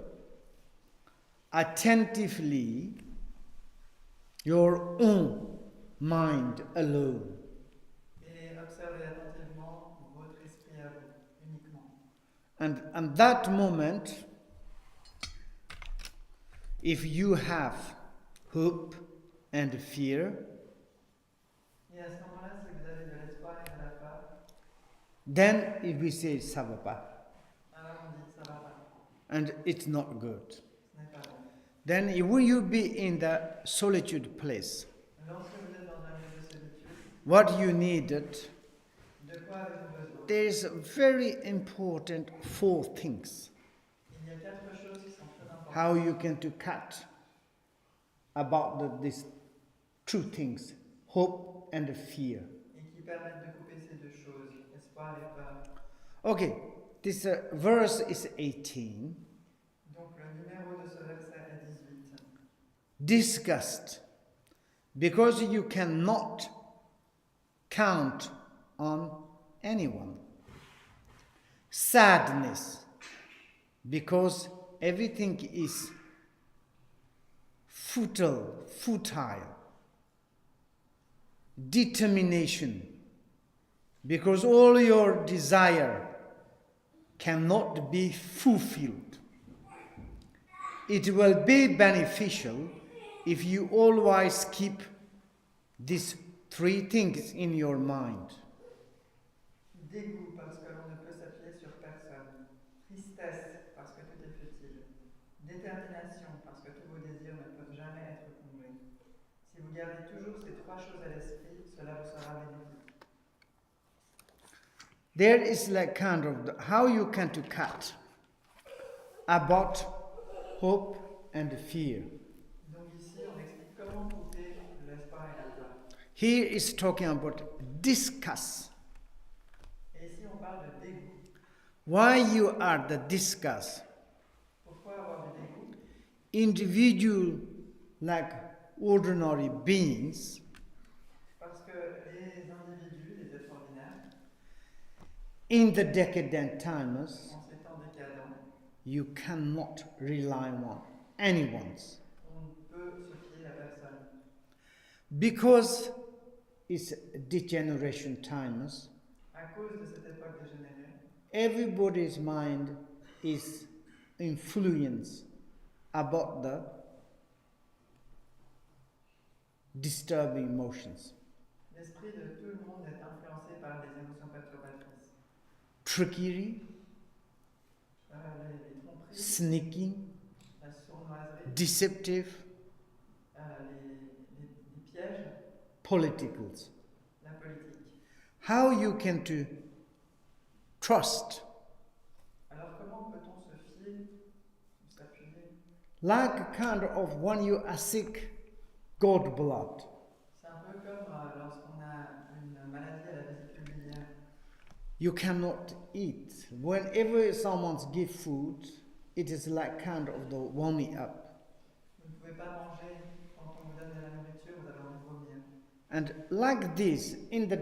Speaker 1: attentively your own mind alone.
Speaker 2: et observez attentivement votre esprit à vous uniquement.
Speaker 1: And that moment, if you have hope, and fear,
Speaker 2: Et à ce moment-là, si vous avez de l'espoir et de la peur,
Speaker 1: then if we say savapa,
Speaker 2: alors on dit que ça va pas,
Speaker 1: and it's not good.
Speaker 2: ce n'est pas bon.
Speaker 1: Then will you be in the solitude place?
Speaker 2: Lorsque vous êtes dans un lieu de solitude,
Speaker 1: What you needed,
Speaker 2: de quoi avez-vous besoin?
Speaker 1: there is very important 4 things.
Speaker 2: Il y a 4 choses qui sont très importantes.
Speaker 1: How you can to cut about these 2 things, hope and fear.
Speaker 2: Et qui permettent de couper ces 2 choses, espoir et peur.
Speaker 1: Okay, this verse is 18.
Speaker 2: Donc le numéro de ce verset est 18.
Speaker 1: Disgust, because you cannot count on anyone. Sadness, because everything is futile. Determination, because all your desire cannot be fulfilled. It will be beneficial if you always keep these 3 things in your mind.
Speaker 2: Dégoût parce que l'on ne peut s'appuyer sur personne. Tristesse parce que tout est futile. Détermination parce que tous vos désirs ne peuvent jamais être comblés. Si vous gardez toujours ces 3 choses à l'esprit, cela vous sera bénéfique.
Speaker 1: There is like kind of how you can to cut about hope and fear.
Speaker 2: Donc ici, on explique comment couper l'espoir et la peur.
Speaker 1: Here is talking about disgust.
Speaker 2: Et ici, on parle de dégoût.
Speaker 1: Why you are the disgust?
Speaker 2: Pourquoi avoir du dégoût?
Speaker 1: Individual like ordinary beings,
Speaker 2: Parce que les individus, les êtres ordinaires,
Speaker 1: in the decadent times,
Speaker 2: en ces temps décadents,
Speaker 1: you cannot rely on anyone's.
Speaker 2: on ne peut se fier à personne.
Speaker 1: Because it's degeneration times,
Speaker 2: À cause de cette époque dégénérée,
Speaker 1: everybody's mind is influenced about the disturbing emotions.
Speaker 2: l'esprit de tout le monde est influencé par les émotions perturbatrices.
Speaker 1: Trickery,
Speaker 2: Les tromperies,
Speaker 1: sneaking,
Speaker 2: la sournoiserie,
Speaker 1: deceptive,
Speaker 2: les pièges,
Speaker 1: politicals.
Speaker 2: la politique.
Speaker 1: How you can to trust,
Speaker 2: Alors comment peut-on se fier ou s'appuyer?
Speaker 1: like kind of when you are sick, God blood.
Speaker 2: C'est un peu comme lorsqu'on a une maladie à la vésicule biliaire.
Speaker 1: You cannot eat. Whenever someone gives food, it is like kind of the warming up.
Speaker 2: Vous ne pouvez pas manger quand on vous donne de la nourriture, vous avez envie de vomir.
Speaker 1: And like this, in the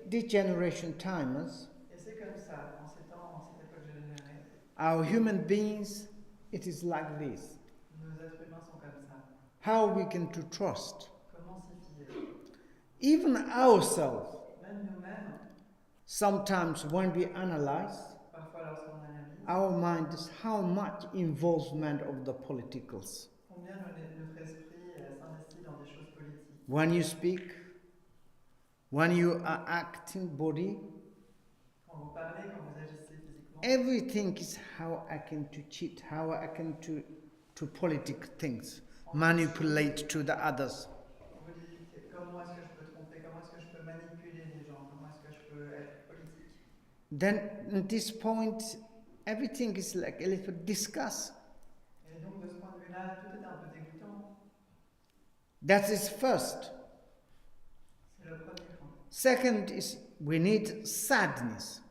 Speaker 1: degeneration times,
Speaker 2: Et c'est comme ça, en ces temps, en cette époque dégénérée,
Speaker 1: our human beings, it is like this.
Speaker 2: nos êtres humains sont comme ça.
Speaker 1: How we can to trust.
Speaker 2: Comment s'y fier?
Speaker 1: Even ourselves,
Speaker 2: Même nous-mêmes,
Speaker 1: sometimes when we analyze,
Speaker 2: parfois lorsqu'on analyse,
Speaker 1: our mind is how much involvement of the politicals.
Speaker 2: combien notre esprit s'investit dans des choses politiques.
Speaker 1: When you speak, when you are acting body,
Speaker 2: Quand vous parlez, quand vous agissez physiquement,
Speaker 1: everything is how I can to cheat, how I can to politic things, manipulate to the others.
Speaker 2: vous dites comment est-ce que je peux tromper, comment est-ce que je peux manipuler les gens, comment est-ce que je peux être politique.
Speaker 1: Then at this point, everything is like a little discussed.
Speaker 2: Et donc de ce point de vue-là, tout est un peu dégoûtant.
Speaker 1: That is first.
Speaker 2: C'est le premier point.
Speaker 1: Second is we need sadness.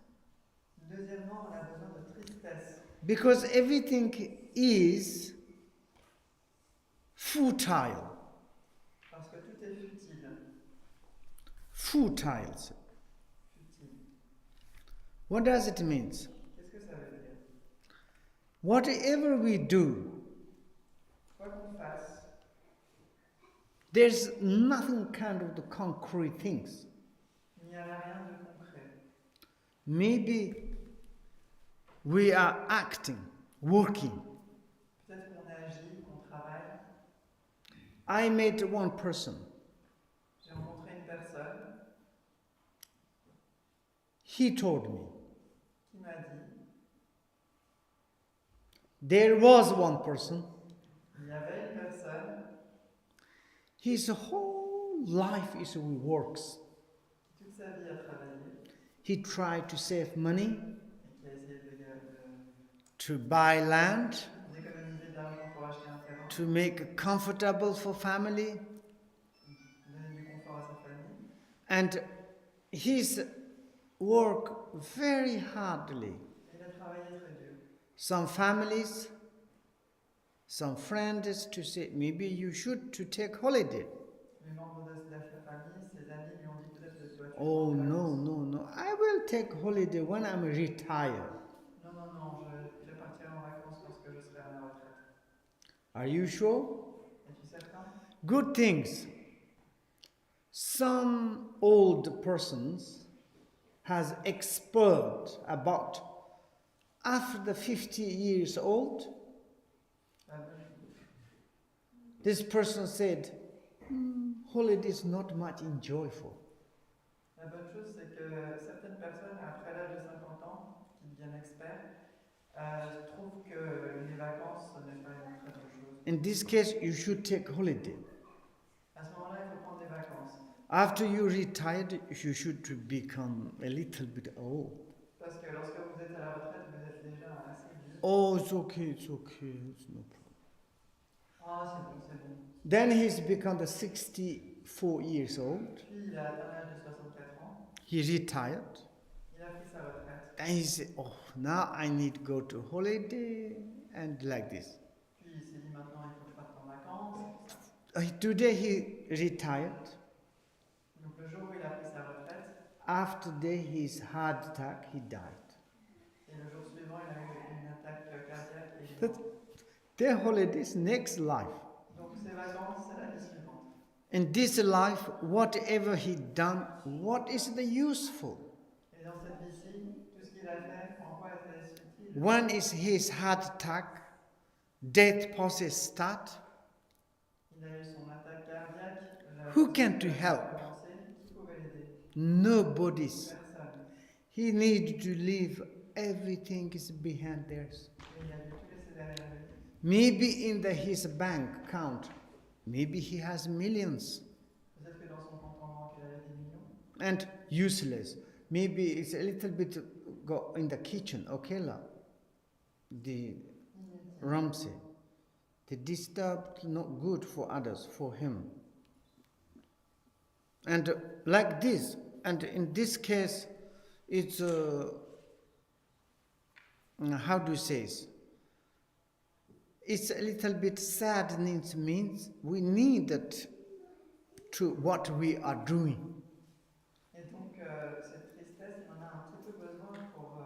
Speaker 2: Deuxièmement, on a besoin de tristesse.
Speaker 1: Because everything is futile.
Speaker 2: Parce que tout est futile.
Speaker 1: Futiles.
Speaker 2: Futile.
Speaker 1: What does it mean?
Speaker 2: Qu'est-ce que ça veut dire?
Speaker 1: Whatever we do,
Speaker 2: Quoi qu'on fasse,
Speaker 1: there's nothing kind of the concrete things.
Speaker 2: il n'y a rien de concret.
Speaker 1: Maybe we are acting, working.
Speaker 2: Peut-être qu'on agit, qu'on travaille.
Speaker 1: I met one person. he told me,
Speaker 2: qui m'a dit,
Speaker 1: there was one person,
Speaker 2: il y avait une personne
Speaker 1: his whole life is works.
Speaker 2: qui toute sa vie a travaillé
Speaker 1: He tried to save money,
Speaker 2: et qui a essayé
Speaker 1: to buy land,
Speaker 2: d'économiser de l'argent pour acheter un terrain,
Speaker 1: to make it comfortable for family,
Speaker 2: donner du confort à sa famille.
Speaker 1: and his work very hardly.
Speaker 2: Et il a travaillé très dur.
Speaker 1: Some families, some friends to say, maybe you should to take holiday.
Speaker 2: Les membres de la famille, ses amis lui ont dit peut-être que tu dois
Speaker 1: Oh no, I will take holiday when I'm retired.
Speaker 2: Non, je partirai en vacances lorsque je serai à ma retraite.
Speaker 1: Are you sure?
Speaker 2: Es-tu certain?
Speaker 1: Good things. Some old persons has expert about after 50 years old,
Speaker 2: La bonne,
Speaker 1: this person said, holiday is not much enjoyable.
Speaker 2: la bonne chose, c'est que certaines personnes, après l'âge de 50 ans, qui deviennent experts, trouvent que les vacances, ce n'est pas une très bonne chose.
Speaker 1: In this case, you should take holiday.
Speaker 2: À ce moment-là, il faut prendre des vacances.
Speaker 1: After you retired, you should become a little bit old.
Speaker 2: Parce que lorsque vous êtes à la retraite, vous êtes déjà assez vieux.
Speaker 1: Oh, it's okay, it's no problem.
Speaker 2: Ah, c'est bon.
Speaker 1: Then he's become the 64 years old.
Speaker 2: Puis il a atteint l'âge de 64 ans.
Speaker 1: He retired.
Speaker 2: Il a pris sa retraite.
Speaker 1: And he said, oh, now I need to go to holiday and like this.
Speaker 2: Puis il s'est dit maintenant il faut que je parte en vacances.
Speaker 1: Today he retired.
Speaker 2: Donc le jour où il a pris sa retraite,
Speaker 1: After his heart attack, he died.
Speaker 2: et le jour suivant il a eu une attaque cardiaque et il est mort.
Speaker 1: Their holidays, next life.
Speaker 2: Donc ses vacances, c'est la vie suivante.
Speaker 1: In this life, whatever he done, what is the useful?
Speaker 2: Et dans cette vie-ci, tout ce qu'il a fait, en quoi est-ce utile?
Speaker 1: When is his heart attack, death process start?
Speaker 2: Il a eu son attaque cardiaque.
Speaker 1: Who can to help?
Speaker 2: Qui pouvait l'aider?
Speaker 1: Nobody's.
Speaker 2: Personne.
Speaker 1: He need to leave everything is behind there.
Speaker 2: Et il a dû tout laisser derrière lui.
Speaker 1: Maybe in his bank account, maybe he has millions
Speaker 2: Peut-être que dans son compte en banque, il avait des millions.
Speaker 1: and useless. Maybe it's a little bit go in the kitchen, okay, la? The Ramsey. The disturbed, not good for others, for him. And like this, and in this case, it's how do you say it? It's a little bit saddening, means we need that to what we are doing.
Speaker 2: Et donc, cette tristesse, il en a un petit peu besoin pour ce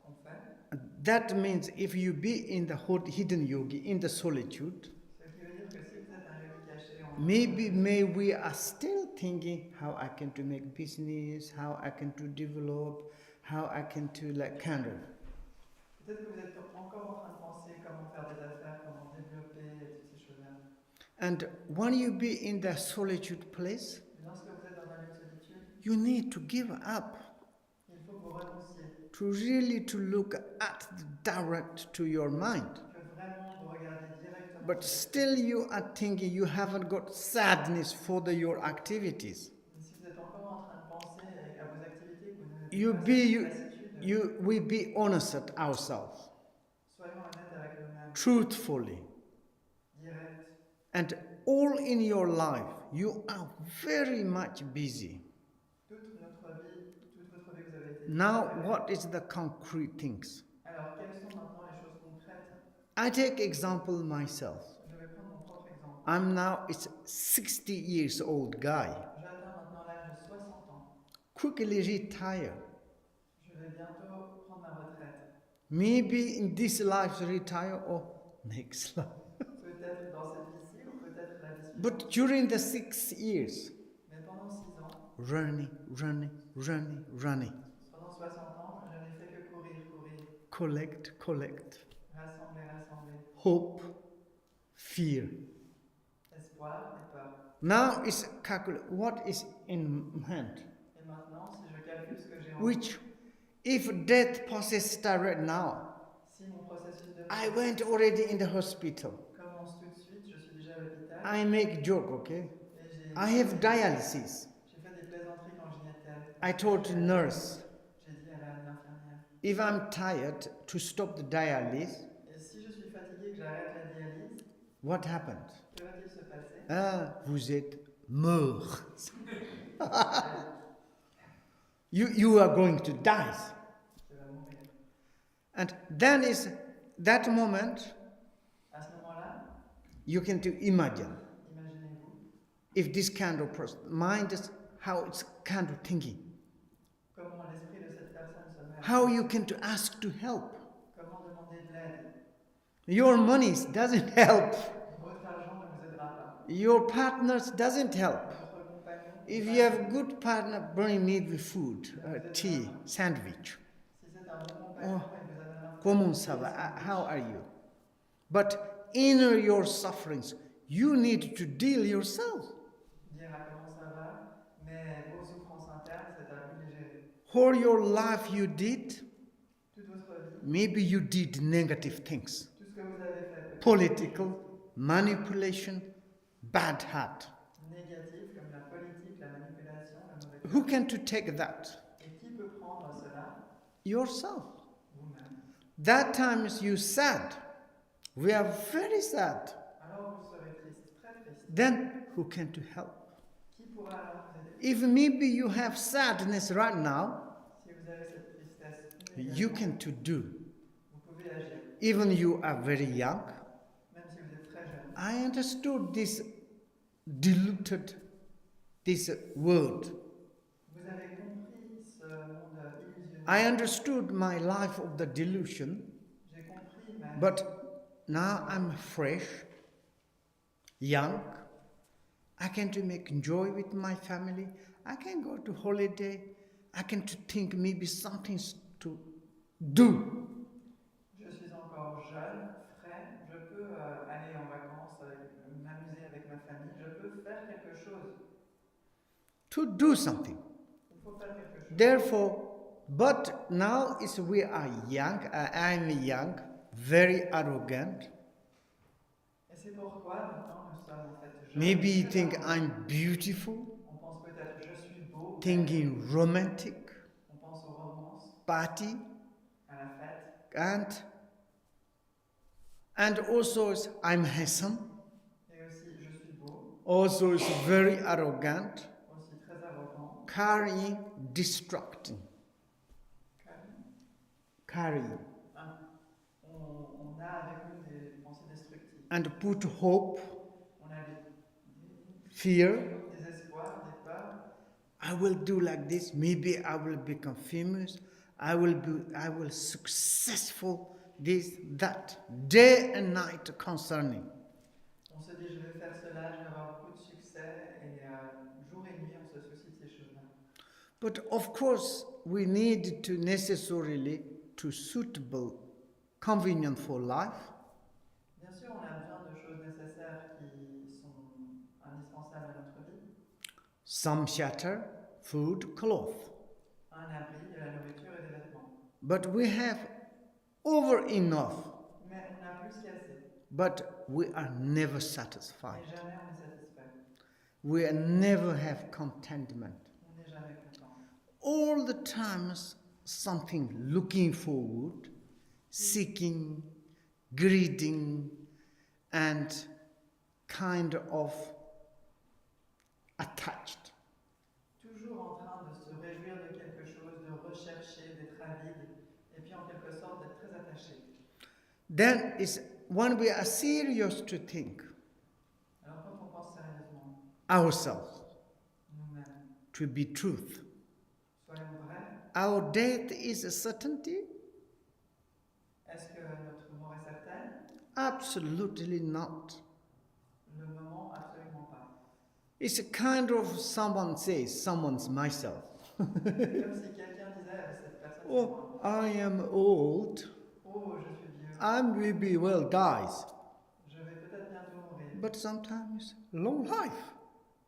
Speaker 2: qu'on fait.
Speaker 1: That means if you be in the hidden yogi, in the solitude,
Speaker 2: Ce qui veut dire que si vous êtes un yogi caché en
Speaker 1: maybe we are still thinking how I can to make business, how I can to develop, how I can to like kind of.
Speaker 2: peut-être que vous êtes encore en train de penser comment faire des affaires, comment développer toutes ces choses-là.
Speaker 1: And when you be in the solitude place,
Speaker 2: Mais lorsque vous êtes dans un lieu de solitude,
Speaker 1: you need to give up
Speaker 2: il faut que vous renonciez,
Speaker 1: to really to look at the direct to your mind.
Speaker 2: que vraiment vous regardez directement.
Speaker 1: But still you are thinking you haven't got sadness for your activities.
Speaker 2: Si vous êtes encore en train de penser à vos activités, que vous n'avez
Speaker 1: You
Speaker 2: pas
Speaker 1: be
Speaker 2: cette lassitude,
Speaker 1: we be honest at ourselves,
Speaker 2: soyons honnêtes avec nous-mêmes,
Speaker 1: truthfully.
Speaker 2: direct.
Speaker 1: And all in your life, you are very much busy.
Speaker 2: Toute votre vie, vous avez été.
Speaker 1: Now, what is the concrete things?
Speaker 2: Alors, quelles sont maintenant les choses concrètes?
Speaker 1: I take example myself.
Speaker 2: Je vais prendre mon propre exemple.
Speaker 1: I'm now it's 60 years old guy.
Speaker 2: J'atteins maintenant l'âge de 60 ans.
Speaker 1: Quickly retire.
Speaker 2: Je vais bientôt prendre ma retraite.
Speaker 1: Maybe in this life retire or next life.
Speaker 2: Peut-être dans cette vie-ci ou peut-être la vie suivante.
Speaker 1: But during the 6 years,
Speaker 2: Mais pendant 6 ans,
Speaker 1: running.
Speaker 2: pendant 60 ans, je n'ai fait que courir.
Speaker 1: Collect.
Speaker 2: Rassembler.
Speaker 1: Hope, fear.
Speaker 2: Espoir et peur.
Speaker 1: Now is calculate what is in hand.
Speaker 2: Et maintenant, si je calcule ce que j'ai en
Speaker 1: Which If death process start right now,
Speaker 2: Si mon processus de
Speaker 1: I
Speaker 2: mort
Speaker 1: went already in the hospital.
Speaker 2: commence tout de suite, je suis déjà à l'hôpital
Speaker 1: I make joke, okay?
Speaker 2: et j'ai
Speaker 1: I have dialysis.
Speaker 2: j'ai fait des plaisanteries quand j'y étais.
Speaker 1: I told the nurse,
Speaker 2: J'ai dit à l'infirmière,
Speaker 1: if I'm tired to stop the dialysis,
Speaker 2: et si je suis fatiguée que j'arrête la dialyse,
Speaker 1: what happened?
Speaker 2: que va-t-il se passer?
Speaker 1: Ah, vous êtes mort. You are going to die.
Speaker 2: Je vais mourir.
Speaker 1: And then is that moment
Speaker 2: À ce moment-là,
Speaker 1: you can to imagine
Speaker 2: imaginez-vous
Speaker 1: if this kind of person, mind is how it's kind of thinking.
Speaker 2: comment l'esprit de cette personne se met.
Speaker 1: How you can to ask to help.
Speaker 2: Comment demander de l'aide.
Speaker 1: Your money doesn't help.
Speaker 2: Votre argent ne vous aidera pas.
Speaker 1: Your partners doesn't help.
Speaker 2: Votre compagnon.
Speaker 1: If you have a good partner, bring me the food, tea, sandwich.
Speaker 2: Si c'est un bon compagnon, il vous amènera.
Speaker 1: Comment ça va? How are you? But in your sufferings, you need to deal yourself.
Speaker 2: Dire à comment ça va, mais vos souffrances internes, c'est à vous de les gérer.
Speaker 1: For your life you did,
Speaker 2: Toute votre vie,
Speaker 1: maybe you did negative things.
Speaker 2: tout ce que vous avez fait, peut-être
Speaker 1: Political, manipulation, bad heart.
Speaker 2: négatif, comme la politique, la manipulation, la mauvaise.
Speaker 1: Who can to take that?
Speaker 2: Et qui peut prendre cela?
Speaker 1: Yourself.
Speaker 2: Vous-même.
Speaker 1: That times you sad. We are very sad.
Speaker 2: Alors vous serez triste, très triste.
Speaker 1: Then who can to help?
Speaker 2: Qui pourra alors vous aider?
Speaker 1: If maybe you have sadness right now,
Speaker 2: Si vous avez cette tristesse,
Speaker 1: you can to do.
Speaker 2: vous pouvez agir.
Speaker 1: Even you are very young.
Speaker 2: Même si vous êtes très jeune.
Speaker 1: I understood this diluted, this word.
Speaker 2: Vous avez compris ce monde illusionné.
Speaker 1: I understood my life of the delusion,
Speaker 2: J'ai compris, mais
Speaker 1: but now I'm fresh, young. I can to make joy with my family. I can go to holiday. I can to think maybe something to do.
Speaker 2: je suis encore jeune, frais, je peux aller en vacances, m'amuser avec ma famille, je peux faire quelque chose.
Speaker 1: To do something.
Speaker 2: Il faut faire quelque chose.
Speaker 1: Therefore, but now is we are young. I'm young, very arrogant.
Speaker 2: Et c'est pourquoi maintenant nous sommes en fait jeunes.
Speaker 1: Maybe you think I'm beautiful,
Speaker 2: On pense peut-être je suis beau.
Speaker 1: thinking romantic,
Speaker 2: On pense aux romances,
Speaker 1: party,
Speaker 2: à la fête.
Speaker 1: and also I'm handsome.
Speaker 2: Et aussi je suis beau,
Speaker 1: Also is very arrogant,
Speaker 2: aussi très arrogant.
Speaker 1: carrying, destructing, carrying,
Speaker 2: On a avec nous des pensées destructives.
Speaker 1: and put hope,
Speaker 2: On a
Speaker 1: fear.
Speaker 2: des espoirs, des peurs.
Speaker 1: I will do like this. Maybe I will become famous. I will successful. This, that, day and night concerning.
Speaker 2: On se dit je vais faire cela, je vais avoir beaucoup de succès et jour et nuit on se soucie de ces choses-là.
Speaker 1: But of course, we need to necessarily to suitable, convenient for life.
Speaker 2: Bien sûr, on a besoin de choses nécessaires qui sont indispensables à notre vie.
Speaker 1: Some shelter, food, cloth.
Speaker 2: Un abri, de la nourriture et des vêtements.
Speaker 1: But we have over enough.
Speaker 2: Mais on a plus qu'assez.
Speaker 1: But we are never satisfied.
Speaker 2: Et jamais on est satisfait.
Speaker 1: We never have contentment.
Speaker 2: On n'est jamais content.
Speaker 1: All the times something looking forward, seeking, greeting, and kind of attached.
Speaker 2: Toujours en train de se réjouir de quelque chose, de rechercher, d'être avide, et puis en quelque sorte d'être très attaché.
Speaker 1: Then is when we are serious to think
Speaker 2: Alors quand on pense sérieusement,
Speaker 1: ourselves
Speaker 2: nous-mêmes,
Speaker 1: to be truth.
Speaker 2: soyons vrais,
Speaker 1: Our death is a certainty?
Speaker 2: est-ce que notre mort est certaine?
Speaker 1: Absolutely not.
Speaker 2: Le moment, absolument pas.
Speaker 1: It's a kind of someone says, someone's myself.
Speaker 2: C'est comme si quelqu'un disait à cette personne,
Speaker 1: Oh, I am old.
Speaker 2: oh, je suis vieux,
Speaker 1: I maybe well dies.
Speaker 2: je vais peut-être bientôt mourir.
Speaker 1: But sometimes long life.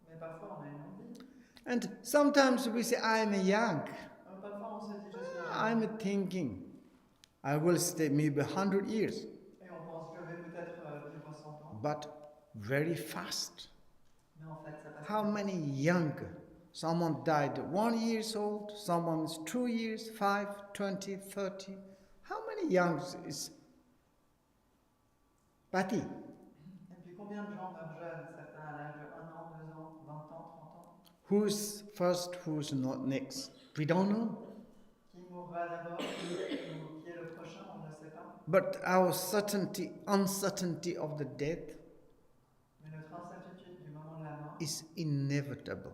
Speaker 2: Mais parfois on a une longue vie.
Speaker 1: And sometimes we say, I am young.
Speaker 2: Parfois on se dit, je suis
Speaker 1: I'm thinking, I will stay maybe 100 years,
Speaker 2: Et on pense, je vais peut-être vivre 100 ans,
Speaker 1: but very fast.
Speaker 2: mais en fait, ça passe
Speaker 1: How
Speaker 2: très vite.
Speaker 1: many young? Someone died 1 year old, someone is 2 years, 5, 20, 30. How many young is Pati?
Speaker 2: Et puis combien de gens meurent jeunes? Certains à l'âge de 1 an, 2 ans, 20 ans, 30 ans.
Speaker 1: Who's first, who's not next? We don't know.
Speaker 2: Qui mourra d'abord ou qui est le prochain, on ne sait pas.
Speaker 1: But our uncertainty of the death
Speaker 2: Mais notre incertitude du moment de la mort,
Speaker 1: is inevitable.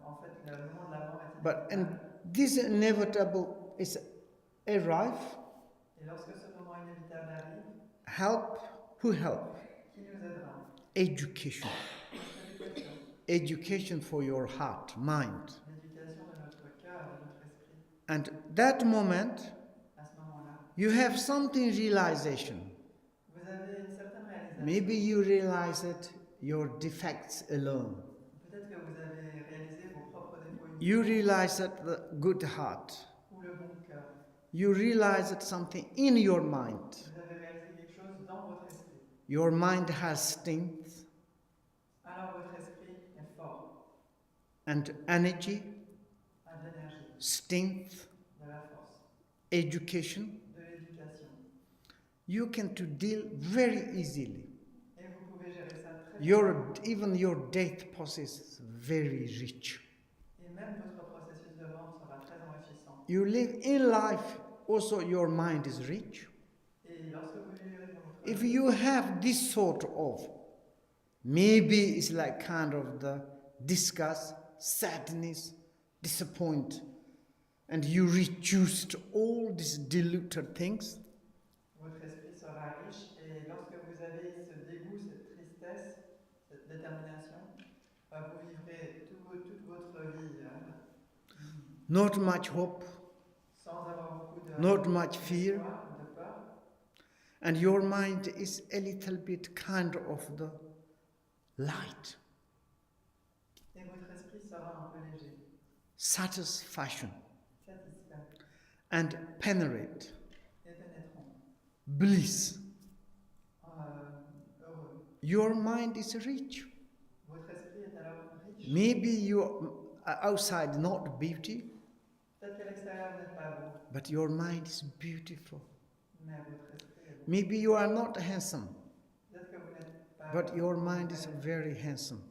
Speaker 2: en fait, le moment de la mort est
Speaker 1: But and
Speaker 2: inévitable.
Speaker 1: this inevitable is arrive.
Speaker 2: Et lorsque ce moment inévitable arrive,
Speaker 1: Help. Who help?
Speaker 2: qui nous aidera?
Speaker 1: Education.
Speaker 2: L'éducation.
Speaker 1: Education for your heart, mind.
Speaker 2: L'éducation de notre cœur, de notre esprit.
Speaker 1: And that moment,
Speaker 2: À ce moment-là,
Speaker 1: you have something realization.
Speaker 2: vous avez une certaine réalisation.
Speaker 1: Maybe you realize that your defects alone.
Speaker 2: Peut-être que vous avez réalisé vos propres défauts uniques,
Speaker 1: You realize that the good heart.
Speaker 2: ou le bon cœur.
Speaker 1: You realize that something in your mind.
Speaker 2: Vous avez réalisé quelque chose dans votre esprit.
Speaker 1: Your mind has strength
Speaker 2: Alors votre esprit est fort,
Speaker 1: and energy,
Speaker 2: a de l'énergie,
Speaker 1: strength,
Speaker 2: de la force,
Speaker 1: education.
Speaker 2: de l'éducation.
Speaker 1: You can to deal very easily.
Speaker 2: Et vous pouvez gérer ça très
Speaker 1: Even your death process is very rich.
Speaker 2: Et même votre processus de mort sera très enrichissant.
Speaker 1: You live in life, also your mind is rich.
Speaker 2: Et lorsque vous vivrez dans votre
Speaker 1: If
Speaker 2: vie,
Speaker 1: you have this sort of, maybe it's like kind of the disgust, sadness, disappointment, and you reduced all these diluted things,
Speaker 2: votre esprit sera riche. Et lorsque vous avez ce dégoût, cette tristesse, cette détermination, vous vivrez toute votre vie
Speaker 1: not much hope,
Speaker 2: sans avoir beaucoup de
Speaker 1: not much fear,
Speaker 2: d'espoir, de peur.
Speaker 1: and your mind is a little bit kind of the light,
Speaker 2: Et votre esprit sera un peu léger,
Speaker 1: satisfaction,
Speaker 2: satisfait
Speaker 1: and penetrate,
Speaker 2: et pénétrant,
Speaker 1: bliss.
Speaker 2: heureux.
Speaker 1: Your mind is rich.
Speaker 2: Votre esprit est alors riche.
Speaker 1: Maybe you are outside not beauty,
Speaker 2: Peut-être qu'à l'extérieur vous n'êtes pas beau,
Speaker 1: but your mind is beautiful.
Speaker 2: mais votre esprit est beau.
Speaker 1: Maybe you are not handsome,
Speaker 2: Peut-être que vous n'êtes pas
Speaker 1: but
Speaker 2: beau,
Speaker 1: your mind is very handsome.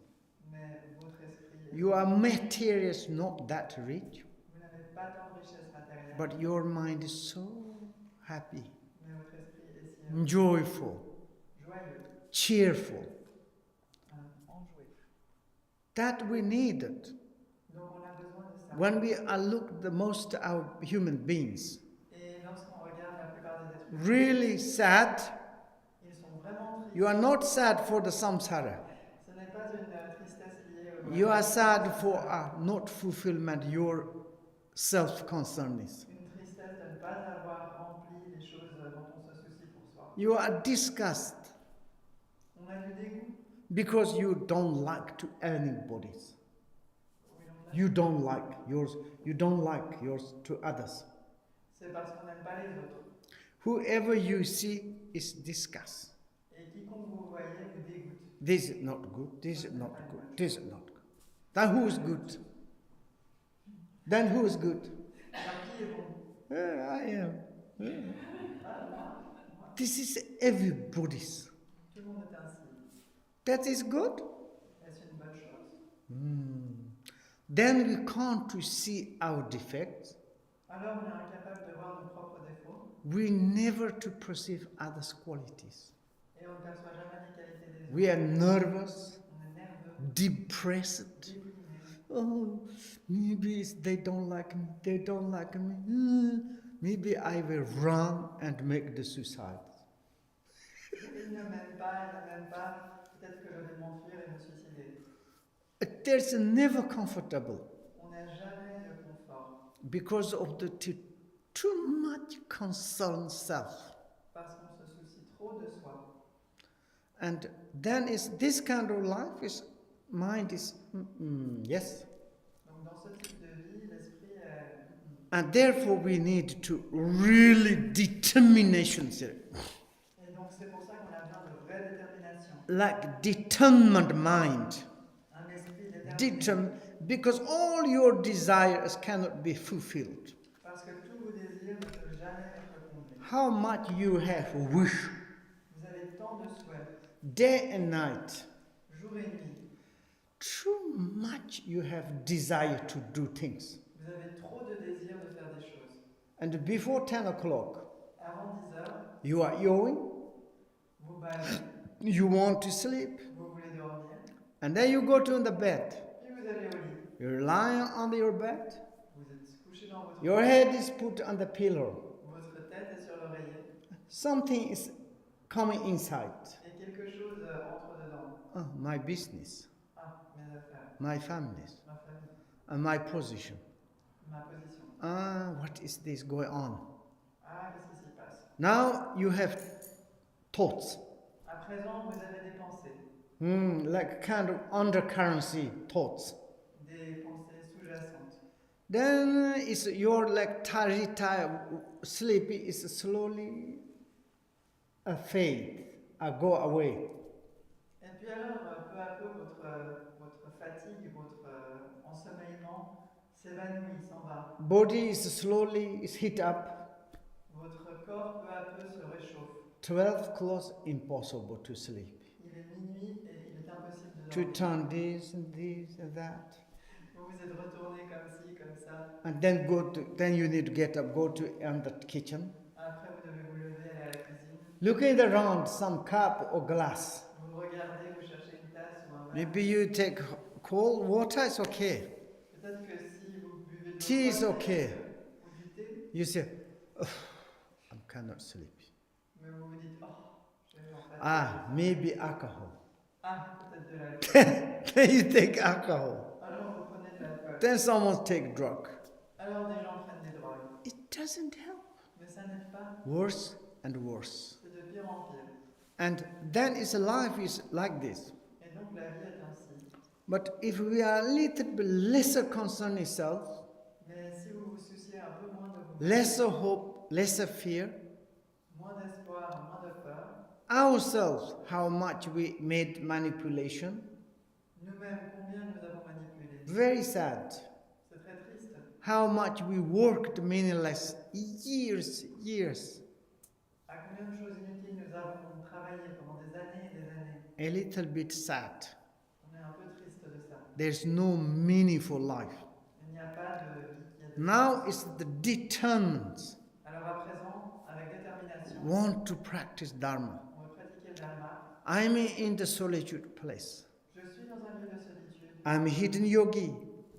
Speaker 2: mais votre esprit est
Speaker 1: You are materials not that rich,
Speaker 2: Vous n'avez pas tant de richesse matérielle,
Speaker 1: but your mind is so happy,
Speaker 2: mais votre esprit est si heureux,
Speaker 1: joyful,
Speaker 2: joyeux,
Speaker 1: cheerful.
Speaker 2: enjoué.
Speaker 1: That we needed.
Speaker 2: Donc on a besoin de ça.
Speaker 1: When we look the most our human beings,
Speaker 2: Et lorsqu'on regarde la plupart des êtres humains,
Speaker 1: really sad.
Speaker 2: ils sont vraiment tristes.
Speaker 1: You are not sad for the samsara.
Speaker 2: Ce n'est pas une tristesse liée au
Speaker 1: You are sad for not fulfillment, your self-concerness.
Speaker 2: une tristesse de ne pas avoir rempli les choses dont on se soucie pour soi.
Speaker 1: You are disgust
Speaker 2: On a du dégoût.
Speaker 1: because you don't like to anybody's.
Speaker 2: Oui, on a-
Speaker 1: You don't like yours to others.
Speaker 2: C'est parce qu'on n'aime pas les autres.
Speaker 1: Whoever you see is disgust.
Speaker 2: Et quiconque vous voyez vous dégoûte.
Speaker 1: This is not good, this is not good, this is not good. Then who is good? Then who is good?
Speaker 2: Alors qui est bon?
Speaker 1: I am.
Speaker 2: Ah, moi.
Speaker 1: This is every Buddhist.
Speaker 2: Tout le monde est ainsi.
Speaker 1: That is good.
Speaker 2: Est-ce une bonne chose?
Speaker 1: Then we can't to see our defects.
Speaker 2: Alors on est incapable de voir nos propres défauts
Speaker 1: We never to perceive others' qualities.
Speaker 2: et on ne perçoit jamais les qualités des autres.
Speaker 1: We are nervous,
Speaker 2: On est nerveux,
Speaker 1: depressed.
Speaker 2: déprimé.
Speaker 1: Oh, maybe they don't like me. They don't like me. Maybe I will run and make the suicide.
Speaker 2: Il ne m'aime pas, il ne m'aime pas. Peut-être que je vais m'enfuir et me suicider.
Speaker 1: There's never comfortable
Speaker 2: On n'a jamais de confort
Speaker 1: because of the too much concerned self.
Speaker 2: parce qu'on se soucie trop de soi.
Speaker 1: And then is this kind of life is mind is yes.
Speaker 2: Donc dans ce type de vie, l'esprit est
Speaker 1: And therefore we need to really determination.
Speaker 2: Et donc c'est pour ça qu'on a besoin de vraie détermination.
Speaker 1: Like determined mind.
Speaker 2: Un esprit déterminé.
Speaker 1: Because all your desires cannot be fulfilled.
Speaker 2: Parce que tous vos désirs ne peuvent jamais être comblés.
Speaker 1: How much you have wish.
Speaker 2: Vous avez tant de souhaits.
Speaker 1: Day and night.
Speaker 2: Jour et nuit.
Speaker 1: Too much you have desire to do things.
Speaker 2: Vous avez trop de désir de faire des choses.
Speaker 1: And before 10 o'clock,
Speaker 2: Avant 10 heures,
Speaker 1: you are yawning,
Speaker 2: vous bâillez,
Speaker 1: you want to sleep,
Speaker 2: vous voulez dormir,
Speaker 1: and then you go to the bed.
Speaker 2: puis vous allez au lit.
Speaker 1: You're lying on your bed,
Speaker 2: Vous êtes couché dans votre
Speaker 1: your
Speaker 2: lit,
Speaker 1: head is put on the pillow.
Speaker 2: votre tête est sur l'oreiller,
Speaker 1: Something is coming inside.
Speaker 2: et quelque chose entre dedans.
Speaker 1: Oh, my business,
Speaker 2: Ah, mes affaires,
Speaker 1: my families,
Speaker 2: ma famille,
Speaker 1: and my position.
Speaker 2: ma position.
Speaker 1: What is this going on?
Speaker 2: Ah, qu'est-ce qui s'y passe?
Speaker 1: Now you have thoughts,
Speaker 2: À présent, vous avez des pensées,
Speaker 1: like kind of undercurrency thoughts.
Speaker 2: des pensées sous-jacentes.
Speaker 1: Then it's your like tired, sleepy is slowly fade, go away.
Speaker 2: Et puis alors, peu à peu, votre fatigue, votre ensommeillement s'évanouit, s'en va.
Speaker 1: Body is slowly is heat up.
Speaker 2: Votre corps, peu à peu, se réchauffe.
Speaker 1: 12 close, impossible to sleep.
Speaker 2: Il est minuit et il est impossible de
Speaker 1: To
Speaker 2: dormir.
Speaker 1: turn this and this and that.
Speaker 2: Vous vous êtes retourné comme ci, comme ça.
Speaker 1: And then you need to get up, go to the kitchen.
Speaker 2: Après, vous devez vous lever, aller à la cuisine.
Speaker 1: Looking around some cup or glass.
Speaker 2: Vous regardez, vous cherchez une tasse ou un verre.
Speaker 1: Maybe you take cold water, it's okay.
Speaker 2: Peut-être que si vous buvez de l'eau
Speaker 1: Tea is
Speaker 2: froide
Speaker 1: okay.
Speaker 2: ou du thé,
Speaker 1: You say, oh, I cannot sleep.
Speaker 2: mais vous vous dites, oh, je vais en faire.
Speaker 1: Maybe alcohol.
Speaker 2: Ah, peut-être de l'alcool.
Speaker 1: Then you take alcohol.
Speaker 2: Alors vous prenez de l'alcool.
Speaker 1: Then someone take drug.
Speaker 2: Alors des gens prennent des drogues.
Speaker 1: It doesn't help.
Speaker 2: Mais ça n'aide pas.
Speaker 1: Worse and worse.
Speaker 2: C'est de pire en pire.
Speaker 1: And then life is like this.
Speaker 2: Et donc la vie est ainsi.
Speaker 1: But if we are a little bit lesser concerned in self,
Speaker 2: Mais si vous vous souciez un peu moins de vous,
Speaker 1: lesser hope, lesser fear,
Speaker 2: moins d'espoir, moins de peur,
Speaker 1: ourselves, how much we made manipulation,
Speaker 2: nous-mêmes, combien nous avons manipulé.
Speaker 1: very sad.
Speaker 2: C'est très triste.
Speaker 1: How much we worked meaningless years.
Speaker 2: À combien de choses inutiles nous avons travaillé pendant des années et des années.
Speaker 1: A little bit sad.
Speaker 2: On est un peu triste de ça.
Speaker 1: There's no meaningful life.
Speaker 2: Il n'y a pas de vie qui a de
Speaker 1: Now
Speaker 2: sens.
Speaker 1: it's the determined
Speaker 2: Alors à présent, avec détermination,
Speaker 1: want to practice Dharma.
Speaker 2: on veut pratiquer le Dharma.
Speaker 1: I'm in the solitude place.
Speaker 2: Je suis dans un lieu de solitude.
Speaker 1: I'm a hidden yogi.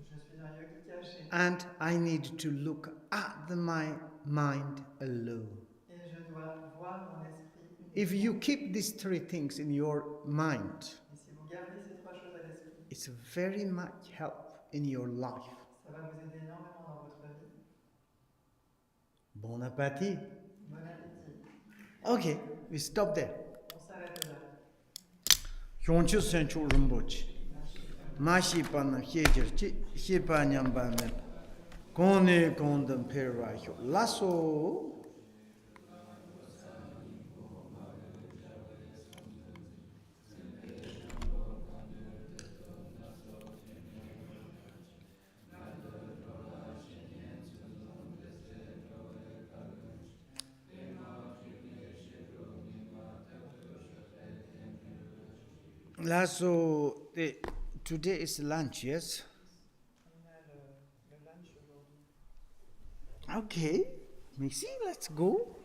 Speaker 2: Je suis un yogi caché.
Speaker 1: And I need to look at my mind alone.
Speaker 2: Et je dois voir mon esprit uniquement.
Speaker 1: If you keep these three things in your mind,
Speaker 2: Et si vous gardez ces trois choses à l'esprit,
Speaker 1: it's very much help in your life.
Speaker 2: ça va vous aider énormément dans votre vie.
Speaker 1: Bon appétit.
Speaker 2: Bon appétit.
Speaker 1: Okay, we stop there.
Speaker 2: On s'arrête là.
Speaker 1: Shonchu Senchu Rinpoche. Mashi Pana Hejer, Shipa Nyambane. Kone Kondam Pervajo. Lasso. Lasso, today is lunch, yes?
Speaker 2: On a le lunch aujourd'hui.
Speaker 1: Okay, Missy, let's go.